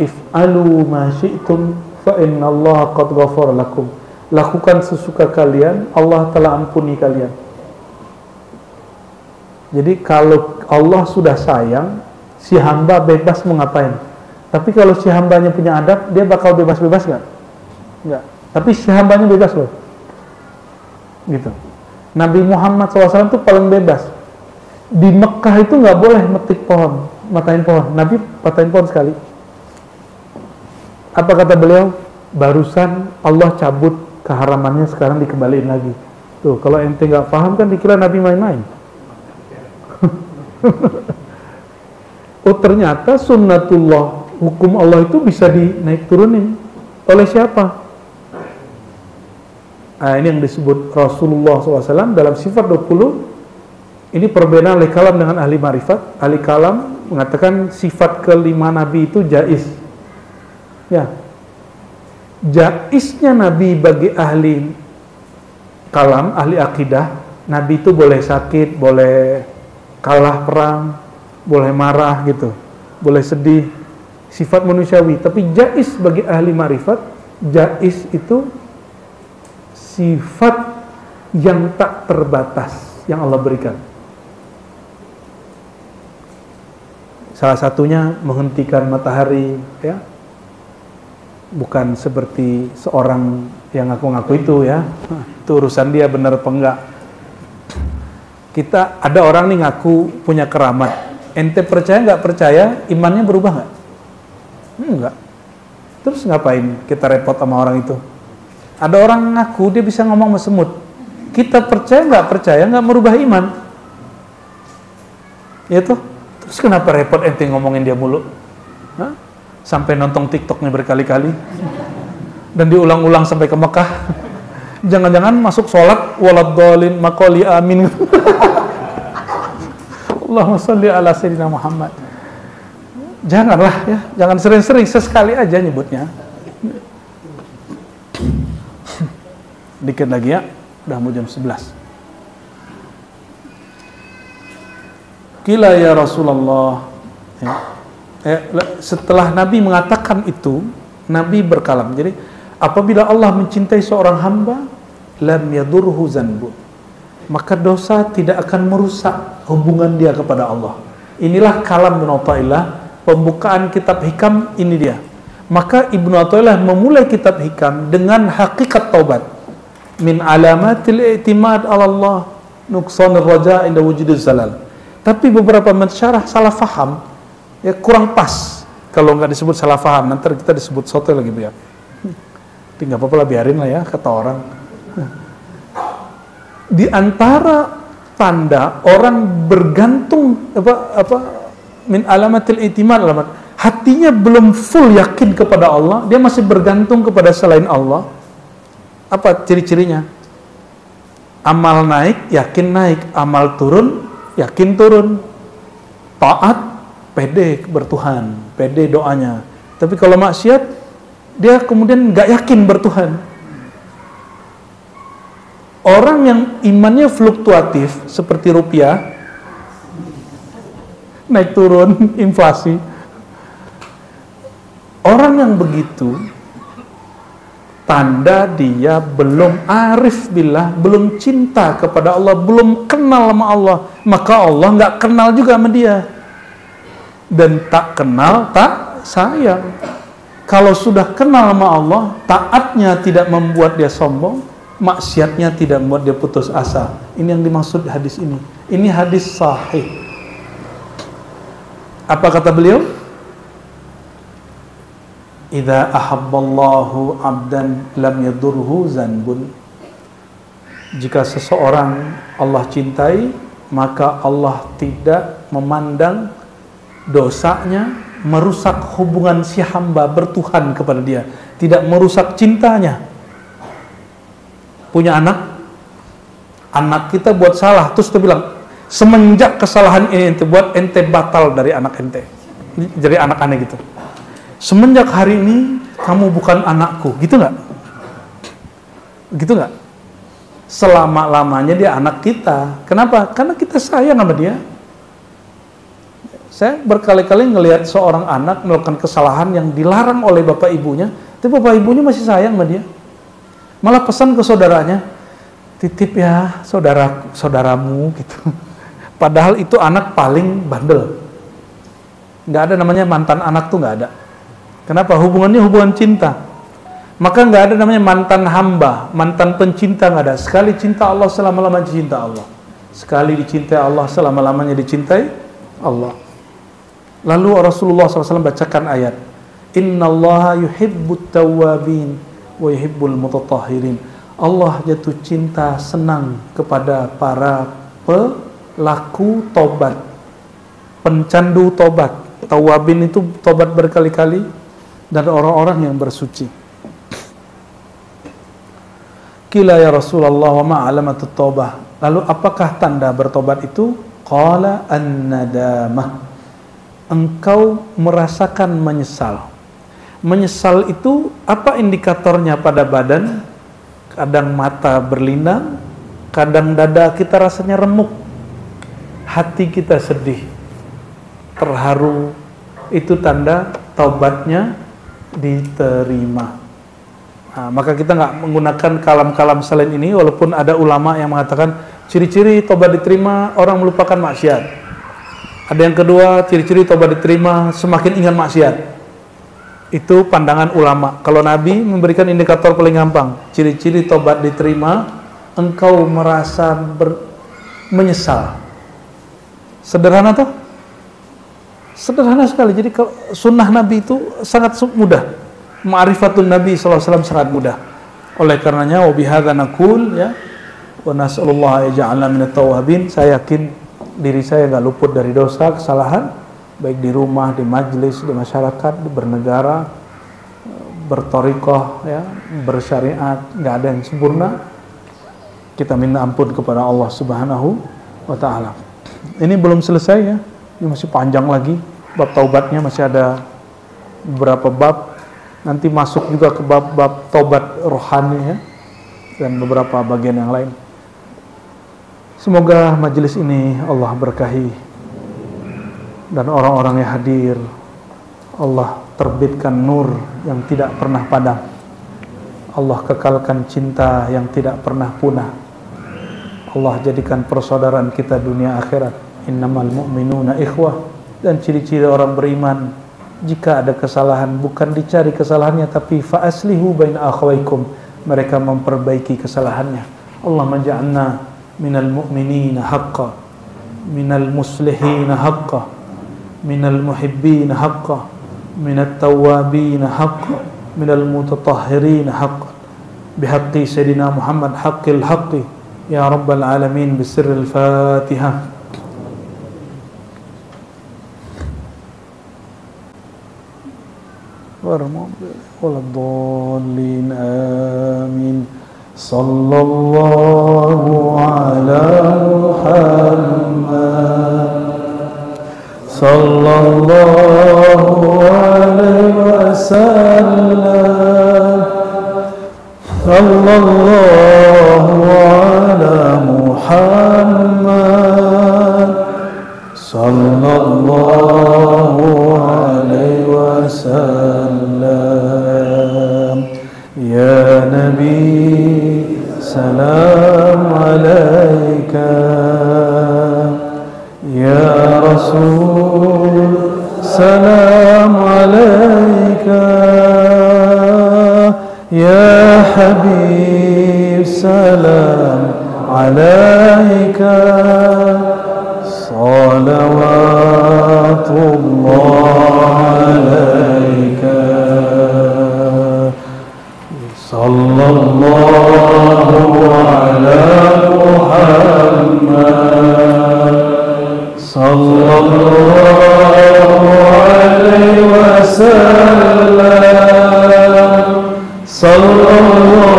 If'alu ma syi'tum fa inna Allah qad ghafara lakum. Lakukan sesuka kalian, Allah telah ampuni kalian. Jadi kalau Allah sudah sayang, si hamba bebas mau ngapain. Tapi kalau si hambanya punya adab, dia bakal bebas-bebas nggak? Nggak. Tapi si hambanya bebas loh. Gitu. Nabi Muhammad SAW itu paling bebas. Di Mekah itu nggak boleh metik pohon, matain pohon. Nabi patahin pohon sekali. Apa kata beliau? Barusan Allah cabut keharamannya, sekarang dikembaliin lagi. Tuh, kalau ente nggak paham kan dikira Nabi main-main. Oh, ternyata sunnatullah, hukum Allah itu bisa dinaik turunin. Oleh siapa? Nah, ini yang disebut Rasulullah SAW dalam sifat 20. Ini perbedaan ahli kalam dengan ahli marifat. Ahli kalam mengatakan sifat kelima Nabi itu jaiz. Ya, jaiznya Nabi bagi ahli kalam, ahli akidah, Nabi itu boleh sakit, boleh kalah perang, boleh marah gitu, boleh sedih, sifat manusiawi. Tapi jaiz bagi ahli marifat, jaiz itu sifat yang tak terbatas yang Allah berikan. Salah satunya menghentikan matahari, ya. Bukan seperti seorang yang ngaku-ngaku itu, ya. Itu urusan dia benar apa enggak. Kita ada orang nih ngaku punya keramat. Ente percaya nggak percaya, imannya berubah nggak? Enggak. Terus ngapain kita repot sama orang itu? Ada orang ngaku dia bisa ngomong sama semut. Kita percaya nggak merubah iman. Ya tuh. Terus kenapa repot ente ngomongin dia mulu? Hah? Sampai nonton TikToknya berkali-kali dan diulang-ulang sampai ke Mekah. Jangan-jangan masuk sholat waladhdallin maqali amin. Allahumma sholli ala sayyidina Muhammad. Janganlah ya, jangan sering-sering, sesekali aja nyebutnya. Dikit lagi ya, udah mau jam 11. Qila ya Rasulullah, ya. Setelah Nabi mengatakan itu, Nabi berkalam. Jadi apabila Allah mencintai seorang hamba, lam yadurhu zanbun, maka dosa tidak akan merusak hubungan dia kepada Allah. Inilah kalam Ibnu Athaillah, pembukaan kitab Hikam ini dia. Maka Ibnu Athaillah memulai kitab Hikam dengan hakikat taubat. Min alamatil i'timad 'ala Allah nuqsanir raja' inda wujudil zalal. Tapi beberapa mensyarah salah faham, ya kurang pas. Kalau nggak disebut salah faham, nanti kita disebut soto lagi ya. Tinggal apa-apa lah, biarin lah ya, kata orang. Di antara tanda orang bergantung min alamatil i'timad, hatinya belum full yakin kepada Allah, dia masih bergantung kepada selain Allah. Apa ciri-cirinya? Amal naik, yakin naik. Amal turun, yakin turun. Taat, pede bertuhan, pede doanya. Tapi kalau maksiat, dia kemudian nggak yakin bertuhan. Orang yang imannya fluktuatif seperti rupiah, naik turun, inflasi. Orang yang begitu, tanda dia belum arif billah, belum cinta kepada Allah, belum kenal sama Allah. Maka Allah nggak kenal juga sama dia. Dan tak kenal, tak sayang. Kalau sudah kenal sama Allah, taatnya tidak membuat dia sombong, maksiatnya tidak membuat dia putus asa. Ini yang dimaksud hadis ini. Ini hadis sahih. Apa kata beliau? Idza ahabballahu 'abdan lam yadurhu zanbun. Jika seseorang Allah cintai, maka Allah tidak memandang dosanya merusak hubungan si hamba bertuhan kepada dia, tidak merusak cintanya. Punya anak kita buat salah, terus dia bilang, semenjak kesalahan ini ente buat, ente batal dari anak ente. Jadi anak aneh gitu. Semenjak hari ini kamu bukan anakku, gitu nggak? Gitu nggak? Selama-lamanya dia anak kita. Kenapa? Karena kita sayang sama dia. Saya berkali-kali ngelihat seorang anak melakukan kesalahan yang dilarang oleh bapak ibunya, tapi bapak ibunya masih sayang sama dia. Malah pesan ke saudaranya, titip ya saudaramu gitu. Padahal itu anak paling bandel. Nggak ada namanya mantan anak tuh, nggak ada. Kenapa? Hubungannya hubungan cinta. Maka nggak ada namanya mantan hamba, mantan pencinta, nggak ada. Sekali cinta Allah, selama-lamanya cinta Allah. Sekali dicintai Allah, selama-lamanya dicintai Allah. Lalu Rasulullah SAW bacakan ayat, Innallaha yuhibbut tawwabin wa yuhibbul mutatahhirin. Allah jatuh cinta, senang kepada para pelaku tobat, pencandu tobat. Tawwabin itu tobat berkali-kali, dan orang-orang yang bersuci. Qila ya Rasulullah wa ma alamatut taubah. Lalu apakah tanda bertobat itu? Qala an-nadamah. Engkau merasakan menyesal. Menyesal itu apa indikatornya pada badan? Kadang mata berlinang, kadang dada kita rasanya remuk, hati kita sedih, terharu. Itu tanda taubatnya diterima. Nah, maka kita nggak menggunakan kalam-kalam selain ini, walaupun ada ulama yang mengatakan ciri-ciri tobat diterima orang melupakan maksiat. Ada yang kedua, ciri-ciri tobat diterima semakin ingat maksiat. Itu pandangan ulama. Kalau Nabi memberikan indikator paling gampang, ciri-ciri tobat diterima, engkau merasa menyesal. Sederhana toh? Sederhana sekali. Jadi sunnah Nabi itu sangat mudah. Ma'rifatun Nabi SAW sangat mudah. Oleh karenanya, wa bihadza naqul ya, wa nas'alullah yaj'alna minat tawwabin. Saya yakin diri saya nggak luput dari dosa, kesalahan, baik di rumah, di majlis, di masyarakat, di bernegara, bertorikoh, ya, bersyariat, nggak ada yang sempurna. Kita minta ampun kepada Allah Subhanahu wa Ta'ala. Ini belum selesai ya, ini masih panjang lagi. Bab taubatnya masih ada beberapa bab. Nanti masuk juga ke bab-bab taubat rohani ya, dan beberapa bagian yang lain. Semoga majelis ini Allah berkahi, dan orang-orang yang hadir Allah terbitkan nur yang tidak pernah padam. Allah kekalkan cinta yang tidak pernah punah. Allah jadikan persaudaraan kita dunia akhirat. Innamal mu'minuna ikhwah. Dan ciri-ciri orang beriman, jika ada kesalahan bukan dicari kesalahannya, tapi fa aslihu baina akhawaykum, mereka memperbaiki kesalahannya. Allah maj'alna minal mu'minina haqqan, minal muslihina haqqan, minal muhibbina haqqan, minat tawwabina haqqan, minal mutatahhirina haqqan, bihaqqi sayyidina Muhammad haqqil haqqi ya rabbal alamin, bisirril Fatihah. Waladhdallin amin. Sallallahu ala Muhammad, sallallahu alaihi wasallam, sallallahu ala Muhammad, sallallahu alaihi wasallam. Ya Ya Habib salam alaika salawatullah alaika sallallahu ala Muhammad sallallahu alaihi wasallam sallallahu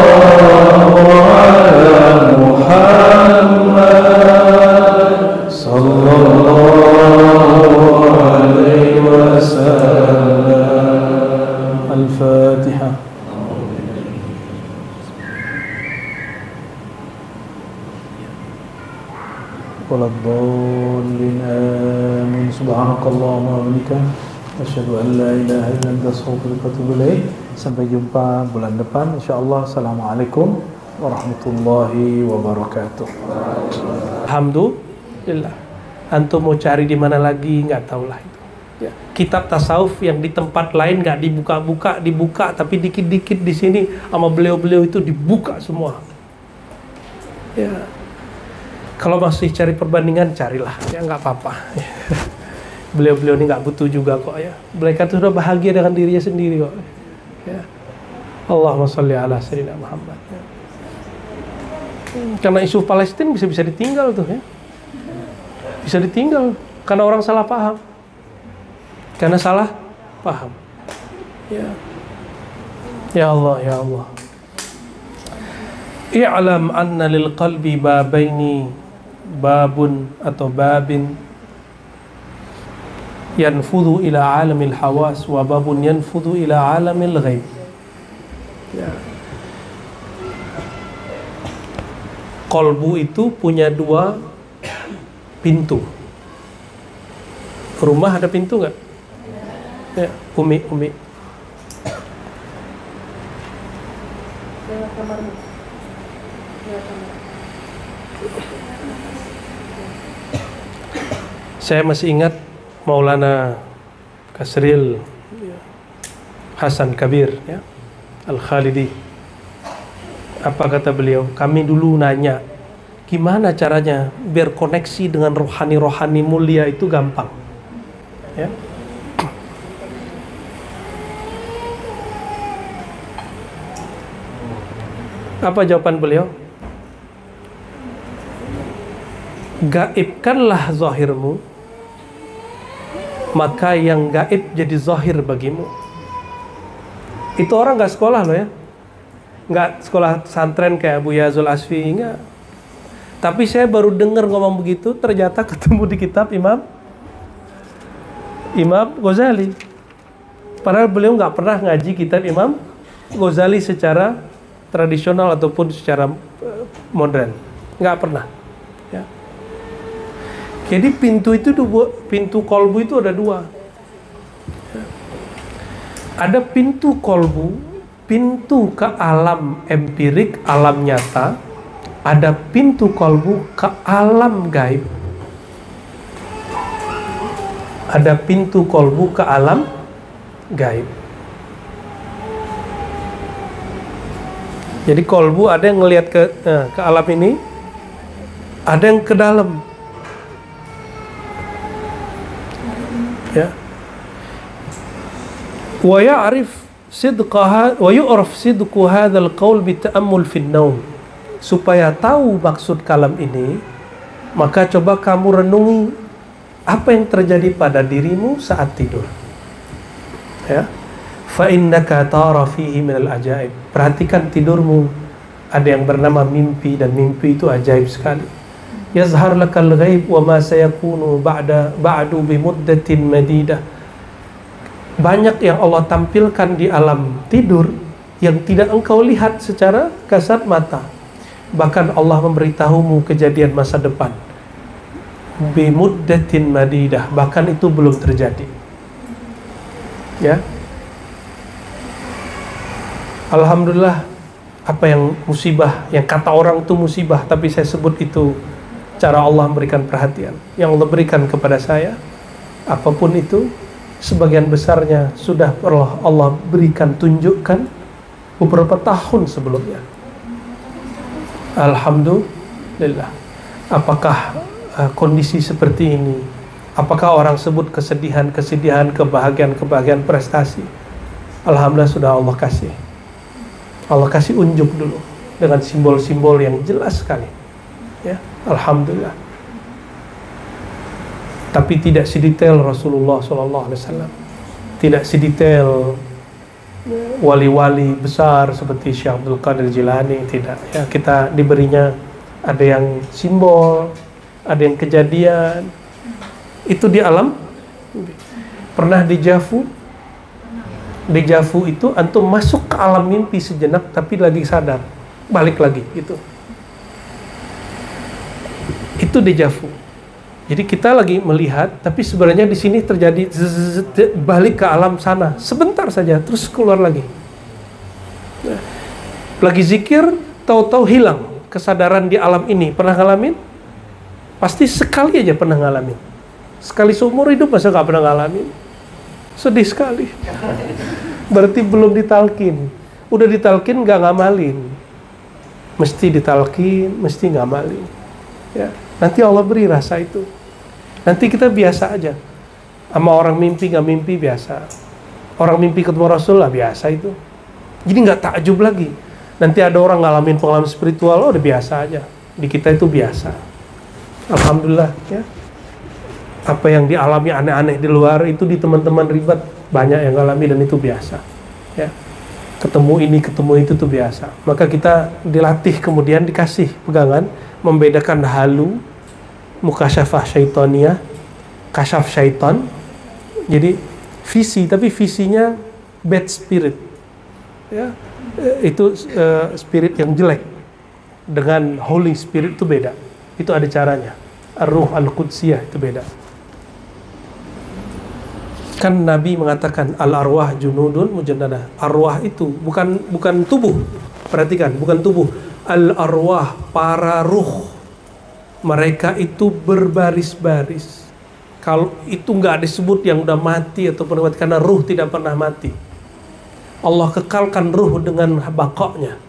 ala Muhammad sallallahu alaihi wasallam. Al-Fatihah. Waladhdallin amin. Subhanakallahumma wa bihamdika asyhadu an la ilaha illa anta astaghfiruka wa atubu ilaik. Sampai jumpa bulan depan insyaallah. Assalamualaikum warahmatullahi wabarakatuh. Alhamdulillah. Antum mau cari di mana lagi nggak tahu lah itu. Ya. Kitab tasawuf yang di tempat lain nggak dibuka, tapi dikit-dikit di sini sama beliau-beliau itu dibuka semua. Ya. Kalau masih cari perbandingan, carilah, ya nggak apa-apa. Beliau-beliau ini nggak butuh juga kok ya. Mereka itu sudah bahagia dengan dirinya sendiri kok. Ya. Allahumma sholli ala sayyidina Muhammad. Ya. Karena isu Palestina bisa ditinggal tuh ya. Bisa ditinggal karena orang salah paham. Karena salah paham. Ya. Ya Allah, ya Allah. I'lam anna lil qalbi babaini, babun atau babin yanfudhu ila alamil hawas wa babun yanfudhu ila alamil ghaib. Ya. Kolbu itu punya dua pintu. Rumah ada pintu nggak? Ya, Umi. Saya masih ingat Maulana Kasril Hasan Kabir ya, Al-Khalidi. Apa kata beliau? Kami dulu nanya, gimana caranya biar koneksi dengan rohani-rohani mulia itu gampang ya. Apa jawaban beliau? Gaibkanlah zahirmu, maka yang gaib jadi zahir bagimu. Itu orang gak sekolah loh ya, gak sekolah santren kayak Abu Yazul Asfi, enggak. Tapi saya baru dengar ngomong begitu, ternyata ketemu di kitab Imam Ghazali. Padahal beliau gak pernah ngaji kitab Imam Ghazali secara tradisional ataupun secara modern, gak pernah ya. Jadi pintu kolbu itu ada dua. Ada pintu kolbu, pintu ke alam empirik, alam nyata. Ada pintu kolbu ke alam gaib. Ada pintu kolbu ke alam gaib. Jadi kolbu ada yang ngelihat ke alam ini, ada yang ke dalam. Ya. Wa ya'rif sidqaha wa yu'raf sidqu hadzal qaul bi ta'ammul fi an-naum. Supaya tahu maksud kalam ini, maka coba kamu renungi apa yang terjadi pada dirimu saat tidur. Ya. Fa innaka tara fihi minal ajaib. Perhatikan tidurmu, ada yang bernama mimpi, dan mimpi itu ajaib sekali. Yazhar lakal ghaib wa ma sayakunu ba'du bi muddatin madidah. Banyak yang Allah tampilkan di alam tidur yang tidak engkau lihat secara kasat mata. Bahkan Allah memberitahumu kejadian masa depan bi muddatin madidah, bahkan itu belum terjadi. Ya. Alhamdulillah, apa yang musibah, yang kata orang itu musibah, tapi saya sebut itu cara Allah memberikan perhatian. Yang Allah berikan kepada saya, apapun itu, sebagian besarnya sudah Allah berikan, tunjukkan beberapa tahun sebelumnya. Alhamdulillah. Apakah kondisi seperti ini, apakah orang sebut kesedihan, kebahagiaan prestasi? Alhamdulillah sudah Allah kasih. Allah kasih unjuk dulu dengan simbol-simbol yang jelas sekali. Ya, alhamdulillah. Tapi tidak sedetail Rasulullah SAW, tidak sedetail wali-wali besar seperti Syekh Abdul Qadir Jilani, tidak. Ya, kita diberinya ada yang simbol, ada yang kejadian. Itu di alam. Pernah di Jafu itu antum masuk ke alam mimpi sejenak, tapi lagi sadar, balik lagi gitu. Itu di Jafu. Jadi kita lagi melihat, tapi sebenarnya di sini terjadi balik ke alam sana sebentar saja, terus keluar lagi. Lagi zikir, tahu-tahu hilang kesadaran di alam ini. Pernah ngalamin? Pasti sekali aja pernah ngalamin. Sekali seumur hidup masa nggak pernah ngalamin? Sedih sekali. Berarti belum ditalkin. Udah ditalkin nggak ngamalin. Mesti ditalkin, mesti ngamalin. Ya, nanti Allah beri rasa itu. Nanti kita biasa aja. Sama orang mimpi nggak mimpi biasa. Orang mimpi ketemu Rasul lah biasa itu. Jadi nggak takjub lagi. Nanti ada orang ngalamin pengalaman spiritual, oh udah biasa aja. Di kita itu biasa. Alhamdulillah ya. Apa yang dialami aneh-aneh di luar itu di teman-teman ribet banyak yang ngalami dan itu biasa. Ya. Ketemu ini, ketemu itu tuh biasa. Maka kita dilatih kemudian dikasih pegangan membedakan halu, mukasyafah syaitaniyah, kasyaf syaitan. Jadi visi, tapi visinya bad spirit. Ya. Itu spirit yang jelek. Dengan holy spirit itu beda. Itu ada caranya. Ar-ruh al-qudsiyah itu beda. Kan Nabi mengatakan al-arwah junudun mujannadah. Arwah itu bukan tubuh. Perhatikan, bukan tubuh. Al-arwah, para ruh. Mereka itu berbaris-baris. Kalau itu nggak disebut yang udah mati atau pernah mati, karena ruh tidak pernah mati. Allah kekalkan ruh dengan bakoknya.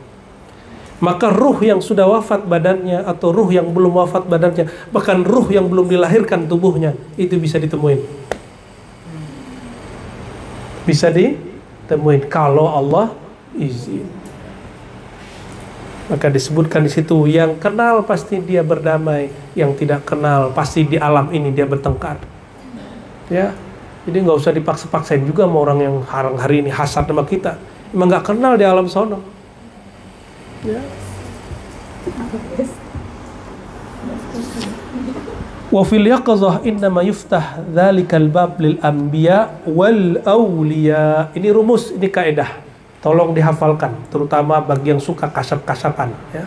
Maka ruh yang sudah wafat badannya atau ruh yang belum wafat badannya, bahkan ruh yang belum dilahirkan tubuhnya, itu bisa ditemuin. Bisa ditemuin kalau Allah izin. Maka disebutkan di situ, yang kenal pasti dia berdamai, yang tidak kenal pasti di alam ini dia bertengkar. Ya, jadi nggak usah dipaksa-paksain juga sama orang yang hari ini hasad sama kita. Emang nggak kenal di alam sono. Ya. Wa fil yaqظah innama yuftah dzalikal bab lil anbiya wal awliya. Ini rumus, ini kaidah. Tolong dihafalkan, terutama bagi yang suka kasyaf-kasyafan, ya.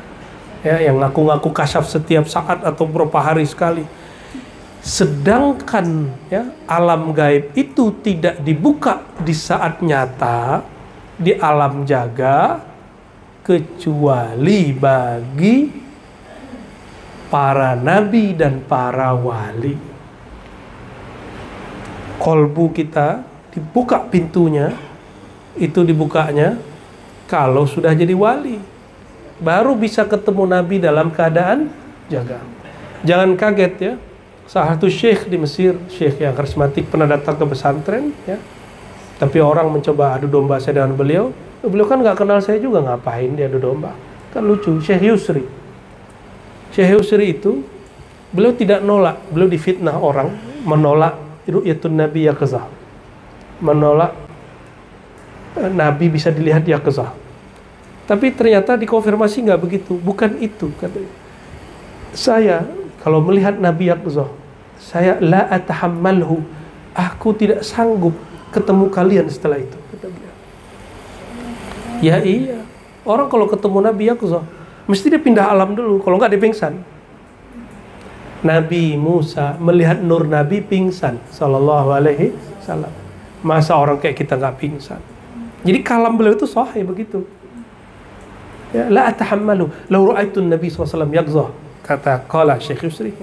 Ya, yang ngaku-ngaku kasyaf setiap saat atau beberapa hari sekali. Sedangkan ya, alam gaib itu tidak dibuka di saat nyata di alam jaga kecuali bagi para nabi dan para wali. Kolbu kita dibuka pintunya, itu dibukanya kalau sudah jadi wali. Baru bisa ketemu nabi dalam keadaan jaga. Jangan kaget ya. Salah satu syekh di Mesir, syekh yang karismatik, pernah datang ke pesantren ya. Tapi orang mencoba adu domba saya dengan beliau. Beliau kan nggak kenal saya juga, ngapain dia adu domba? Kan lucu. Syekh Yusri itu beliau tidak nolak, beliau difitnah orang menolak ru'yatun nabi yaqzah, menolak nabi bisa dilihat yaqzah. Tapi ternyata dikonfirmasi nggak begitu, bukan itu katanya. Saya kalau melihat nabi yaqzah, saya la atahammalhu, aku tidak sanggup ketemu kalian setelah itu, kata beliau. Ya iya, orang kalau ketemu nabi yaqzah mesti dia pindah alam dulu, kalau nggak dia pingsan. Nabi Musa melihat nur Nabi pingsan, sallallahu alaihi wasallam. Masa orang kayak kita nggak pingsan? Jadi kalam beliau itu sahih begitu. Ya, la atahammalu, law ra'aitu Nabi SAW yaqzah, kata qala Syekh Yusri.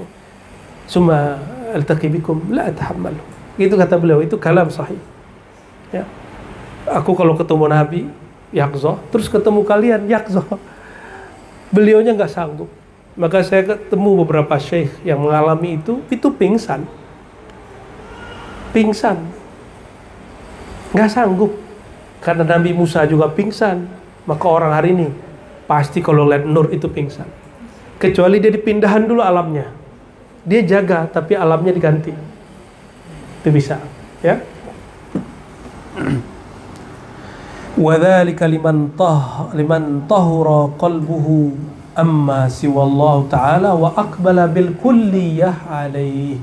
Summa altaqi bikum la atahammalu. Itu kata beliau, itu kalam sahih. Ya. Aku kalau ketemu Nabi yakzoh, terus ketemu kalian yakzoh. Beliaunya nggak sanggup. Maka saya ketemu beberapa syekh yang mengalami itu pingsan. Pingsan. Nggak sanggup. Karena Nabi Musa juga pingsan. Maka orang hari ini pasti kalau lihat nur itu pingsan. Kecuali dia dipindahan dulu alamnya. Dia jaga tapi alamnya diganti. Itu bisa, ya. وَذَلِكَ liman tahura qalbuhu amma siwallahu ta'ala wa aqbala bil kulliyah alaih.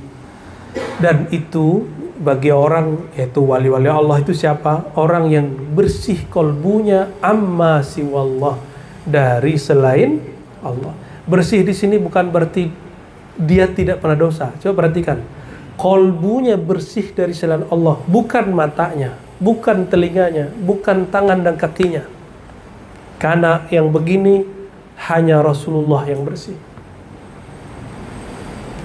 Dan itu bagi orang, yaitu wali-wali Allah itu siapa? Orang yang bersih kolbunya amma siwallah, dari selain Allah. Bersih di sini bukan berarti dia tidak pernah dosa. Coba perhatikan, kolbunya bersih dari selain Allah, bukan matanya, bukan telinganya, bukan tangan dan kakinya. Karena yang begini hanya Rasulullah yang bersih.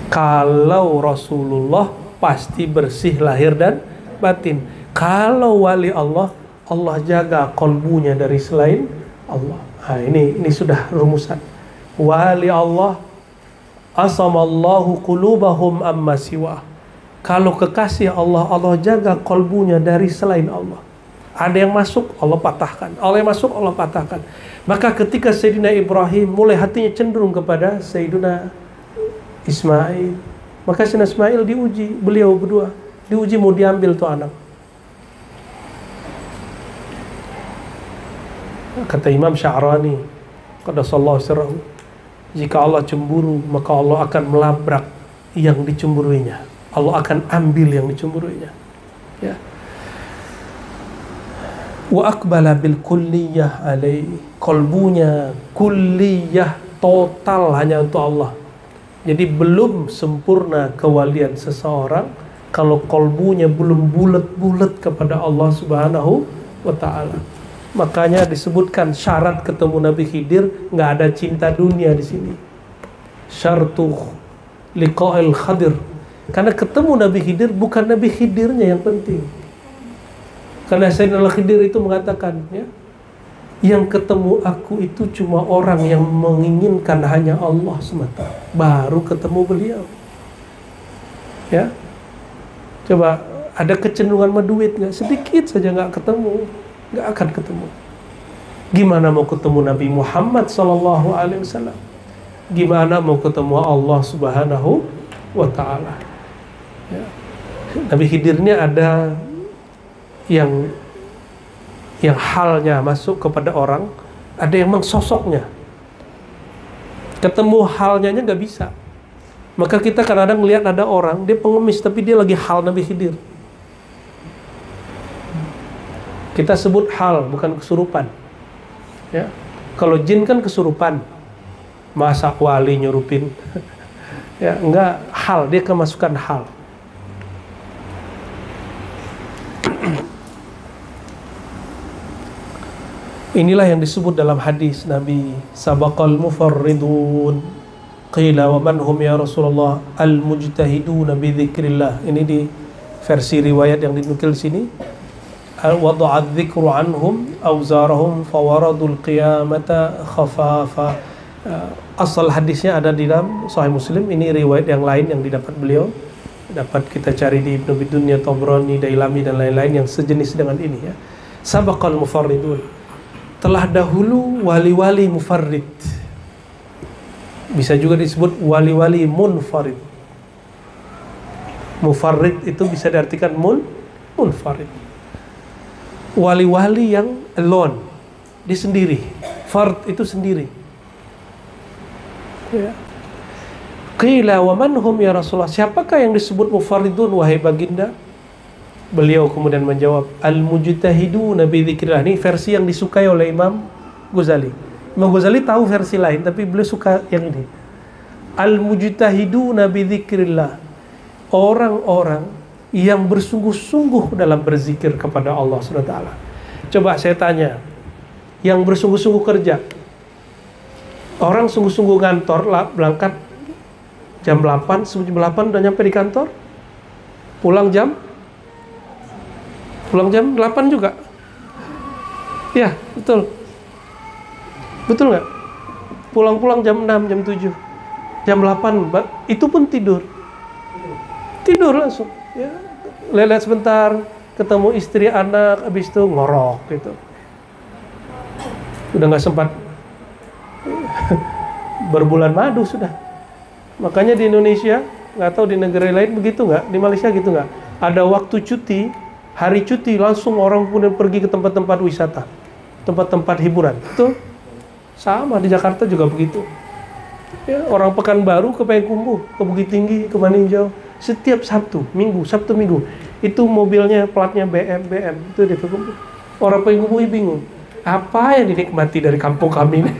Kalau Rasulullah pasti bersih lahir dan batin. Kalau wali Allah, Allah jaga kolbunya dari selain Allah. Nah, ini sudah rumusan. Wali Allah, asamallahu qulubahum amma siwa. Kalau kekasih Allah, Allah jaga kolbunya dari selain Allah. Ada yang masuk, Allah patahkan. Allah yang masuk, Allah patahkan. Maka ketika Sayyidina Ibrahim mulai hatinya cenderung kepada Sayyidina Ismail, maka Sayyidina Ismail diuji, beliau berdua diuji mau diambil tuh anak. Kata Imam Sya'rani, qaddasallahu sirrahu, jika Allah cemburu, maka Allah akan melabrak yang dicemburuinya. Allah akan ambil yang dicemburuinya. Ya. Wa aqbala bil kulliyah alaih. Kolbunya kulliyah, total hanya untuk Allah. Jadi belum sempurna kewalian seseorang kalau kolbunya belum bulat-bulat kepada Allah Subhanahu wa ta'ala. Makanya disebutkan syarat ketemu Nabi Khidir, nggak ada cinta dunia di sini. Syartu liqa'il Khadir. Karena ketemu Nabi Khidir, bukan Nabi Khidirnya yang penting. Karena Sayyidina Khidir itu mengatakan, ya, yang ketemu aku itu cuma orang yang menginginkan hanya Allah semata. Baru ketemu beliau. Ya, coba ada kecenderungan sama duit nggak? Sedikit saja nggak ketemu, nggak akan ketemu. Gimana mau ketemu Nabi Muhammad SAW? Gimana mau ketemu Allah Subhanahu wa ta'ala? Ya. Nabi Khidirnya ada yang halnya masuk kepada orang, ada yang sosoknya. Ketemu halnya nggak bisa. Maka kita kadang-kadang melihat ada orang, dia pengemis tapi dia lagi hal Nabi Khidir. Kita sebut hal, bukan kesurupan. Ya. Kalau jin kan kesurupan, masa wali nyurupin. Ya, enggak, hal, dia kemasukan hal. Inilah yang disebut dalam hadis Nabi, sabaqal mufarridun, qila wa man hum ya Rasulullah, al mujtahiduna bi dzikrillah. Ini di versi riwayat yang dinukil di sini. Wada'a dzikru anhum awzarahum fawaradul qiyamata khafafa. Asal hadisnya ada di dalam Sahih Muslim. Ini riwayat yang lain yang didapat beliau, dapat kita cari di Ibnu Bidunya, Tabrani, Dailami dan lain-lain yang sejenis dengan ini, ya. Sabaqal mufarridun, telah dahulu wali-wali mufarrid. Bisa juga disebut wali-wali munfarid. Mufarrid itu bisa diartikan munfarid. Wali-wali yang alone, dia sendiri. Fard itu sendiri. Ya. Qila wa man hum ya Rasulullah, siapakah yang disebut mufarridun wahai baginda? Beliau kemudian menjawab, al-mujtahiduna bi dzikrillah. Ini versi yang disukai oleh Imam Ghazali. Imam Ghazali tahu versi lain, tapi beliau suka yang ini. Al-mujtahiduna bi dzikrillah. Orang-orang yang bersungguh-sungguh dalam berzikir kepada Allah SWT. Coba saya tanya, yang bersungguh-sungguh kerja, orang sungguh-sungguh kantor, berangkat jam 8, sebelum 8 udah nyampe di kantor, pulang jam 8 juga. Ya, betul. Betul nggak? Pulang-pulang jam 6, jam 7, jam 8, itu pun tidur. Tidur langsung. Ya. Lihat sebentar, ketemu istri, anak, habis itu ngorok gitu. Udah nggak sempat berbulan madu sudah. Makanya di Indonesia, nggak tahu di negara lain begitu nggak? Di Malaysia gitu nggak? Ada waktu cuti, hari cuti langsung orang kemudian pergi ke tempat-tempat wisata, tempat-tempat hiburan. Itu sama di Jakarta juga begitu. Ya, orang Pekanbaru ke Payakumbuh, ke Bukit Tinggi, ke Maninjau, setiap Sabtu Minggu itu mobilnya platnya BM itu di Payakumbuh. Orang Payakumbuh bingung, apa yang dinikmati dari kampung kami ini?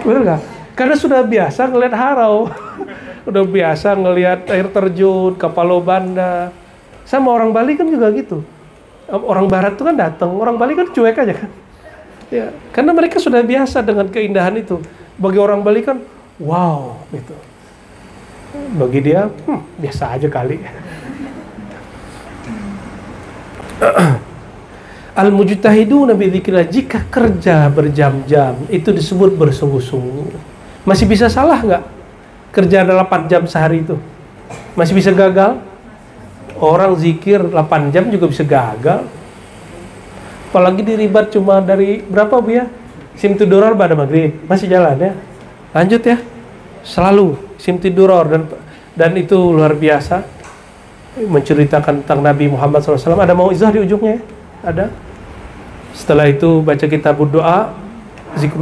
Benar nggak? Karena sudah biasa ngelihat harau, udah biasa ngelihat air terjun, kapal banda. Sama orang Bali kan juga gitu. Orang Barat tuh kan datang, orang Bali kan cuek aja kan. Ya, karena mereka sudah biasa dengan keindahan itu. Bagi orang Bali kan, wow, gitu. Bagi dia, biasa aja kali. Al-mujtahiduna bi dzikrillah, jika kerja berjam-jam itu disebut bersungguh-sungguh. Masih bisa salah nggak? Kerja 8 jam sehari itu masih bisa gagal? Orang zikir 8 jam juga bisa gagal. Apalagi diribat cuma dari berapa Bu ya? Simtuduror pada maghrib masih jalan ya. Lanjut ya. Selalu simtuduror dan itu luar biasa. Menceritakan tentang Nabi Muhammad SAW. Ada mauizah di ujungnya ya? Ada. Setelah itu baca kitab doa, zikir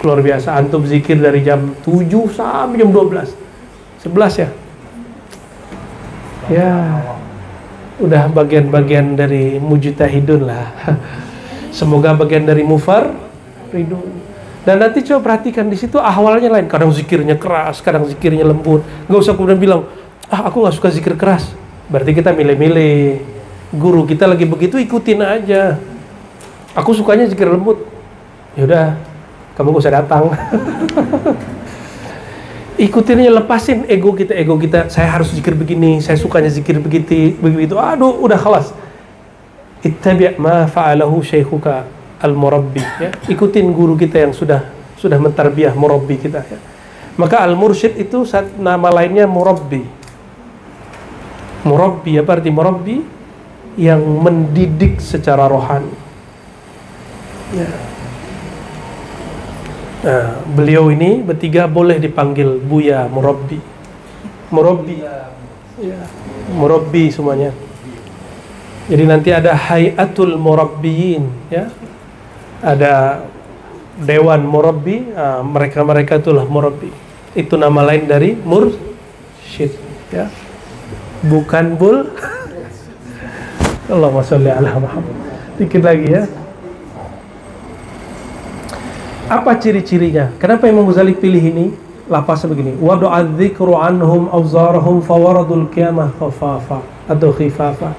luar biasa. Antum zikir dari jam 7 sampai jam 12. 11 ya. Ya. Udah bagian-bagian dari mujtahidun lah. Semoga bagian dari mufarridun. Dan nanti coba perhatikan di situ ahwalnya lain. Kadang zikirnya keras, kadang zikirnya lembut. Nggak usah kemudian bilang, aku nggak suka zikir keras. Berarti kita milih-milih. Guru kita lagi begitu, ikutin aja. Aku sukanya zikir lembut. Yaudah, kamu gak usah datang. Ikutinnya, lepasin ego kita. Saya harus zikir begini, saya sukanya zikir begitu. Aduh, udah khalas. Ittabi' ma fa'alahu syaikhuka al-murabbi, ya. Ikutin guru kita yang sudah mentarbiyah, murabbi kita, ya. Maka al-mursyid itu nama lainnya murabbi. Murabbi, apa arti murabbi? Yang mendidik secara rohani. Ya. Nah, beliau ini bertiga boleh dipanggil Buya Murabbi. Murabbi. Ya, Murabbi semuanya. Jadi nanti ada Hayatul Murabbiyin, ya. Ada Dewan Murabbi, mereka itulah Murabbi. Itu nama lain dari mursyid, ya. Bukan bul. Allahumma sholli ala Muhammad. Dikit lagi ya. Apa ciri-cirinya? Kenapa Imam Ghazali pilih ini? Lapasnya begini. Wadu'a dzikru anhum awzarahum fawaradul qiyamah khafafa atau khifafa.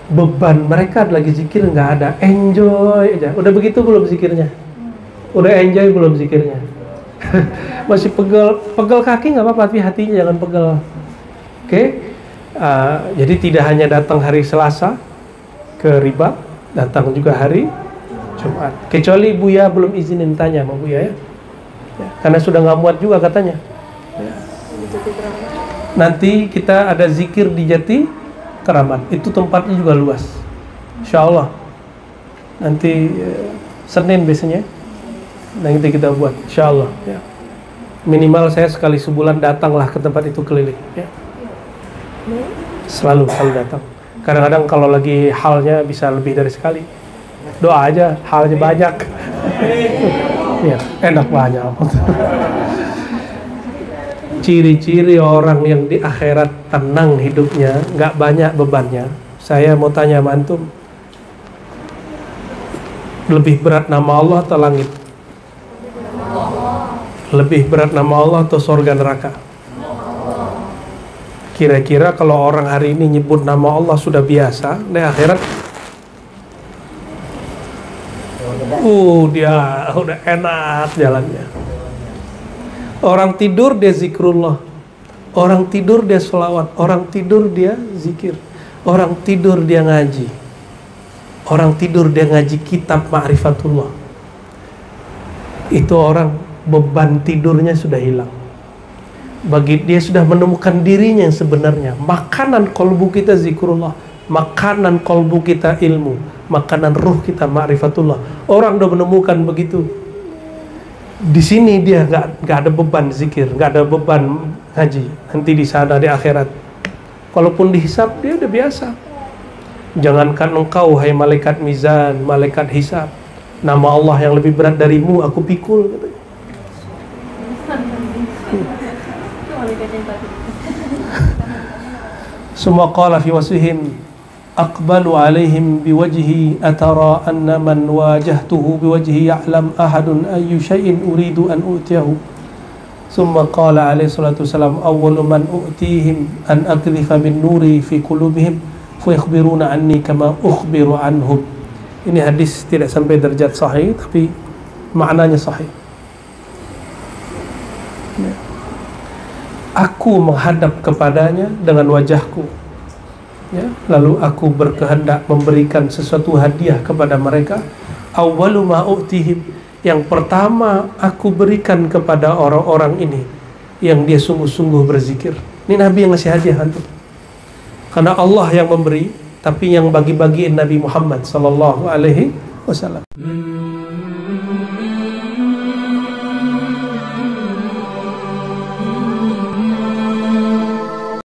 Beban mereka lagi zikir nggak ada, enjoy aja. Udah begitu belum zikirnya? Udah enjoy belum zikirnya? Masih pegel kaki nggak apa-apa, tapi hatinya jangan pegel. Oke? Jadi tidak hanya datang hari Selasa ke riba, datang juga hari Jumat. Kecuali Buya belum izinin tanya sama Buya, ya. Karena sudah nggak muat juga katanya. Ya. Nanti kita ada zikir di Jati Keramat. Itu tempatnya juga luas. Insya Allah. Nanti Senin biasanya. Nanti kita buat. Insya Allah. Ya. Minimal saya sekali sebulan datanglah ke tempat itu keliling. Ya. Selalu datang. Kadang-kadang kalau lagi halnya bisa lebih dari sekali. Doa aja, halnya banyak. Ya, enak banyak. Ciri-ciri orang yang di akhirat tenang hidupnya, nggak banyak bebannya. Saya mau tanya sama antum, lebih berat nama Allah atau langit? Lebih berat nama Allah atau surga neraka? Kira-kira kalau orang hari ini nyebut nama Allah sudah biasa, di akhirat dia udah enak jalannya. Orang tidur dia zikrullah, orang tidur dia sholawat, orang tidur dia zikir, orang tidur dia ngaji, Orang tidur dia ngaji kitab ma'rifatullah, itu orang beban tidurnya sudah hilang. Bagi dia sudah menemukan dirinya yang sebenarnya. Makanan kolbu kita zikrullah, makanan kolbu kita ilmu, makanan ruh kita ma'rifatullah. Orang udah menemukan begitu. Di sini dia nggak ada beban zikir, nggak ada beban ngaji. Nanti di sana di akhirat, kalaupun dihisab dia udah biasa. Jangankan engkau, hai malaikat mizan, malaikat hisab, nama Allah yang lebih berat darimu aku pikul, katanya. Summa qala fi wasihim aqbalu alaihim biwajhi atara anna man wajahtuhu biwajhi ya'lam ahadun ayyu shay'in uridu an utiyahu. Summa qala alaihi salatu wasalam awwalu man u'tihim an akdhifa bin nuri fi qulubihim fa yakhbiruna anni kama ukhbiru anhum. Ini hadis tidak sampai derajat sahih tapi maknanya sahih. Aku menghadap kepadanya dengan wajahku, ya, lalu aku berkehendak memberikan sesuatu hadiah kepada mereka. Awwalu ma u'tihim, yang pertama aku berikan kepada orang-orang ini yang dia sungguh-sungguh berzikir. Ini Nabi yang ngasih hadiah antum. Karena Allah yang memberi, tapi yang bagi-bagiin Nabi Muhammad sallallahu alaihi wasallam.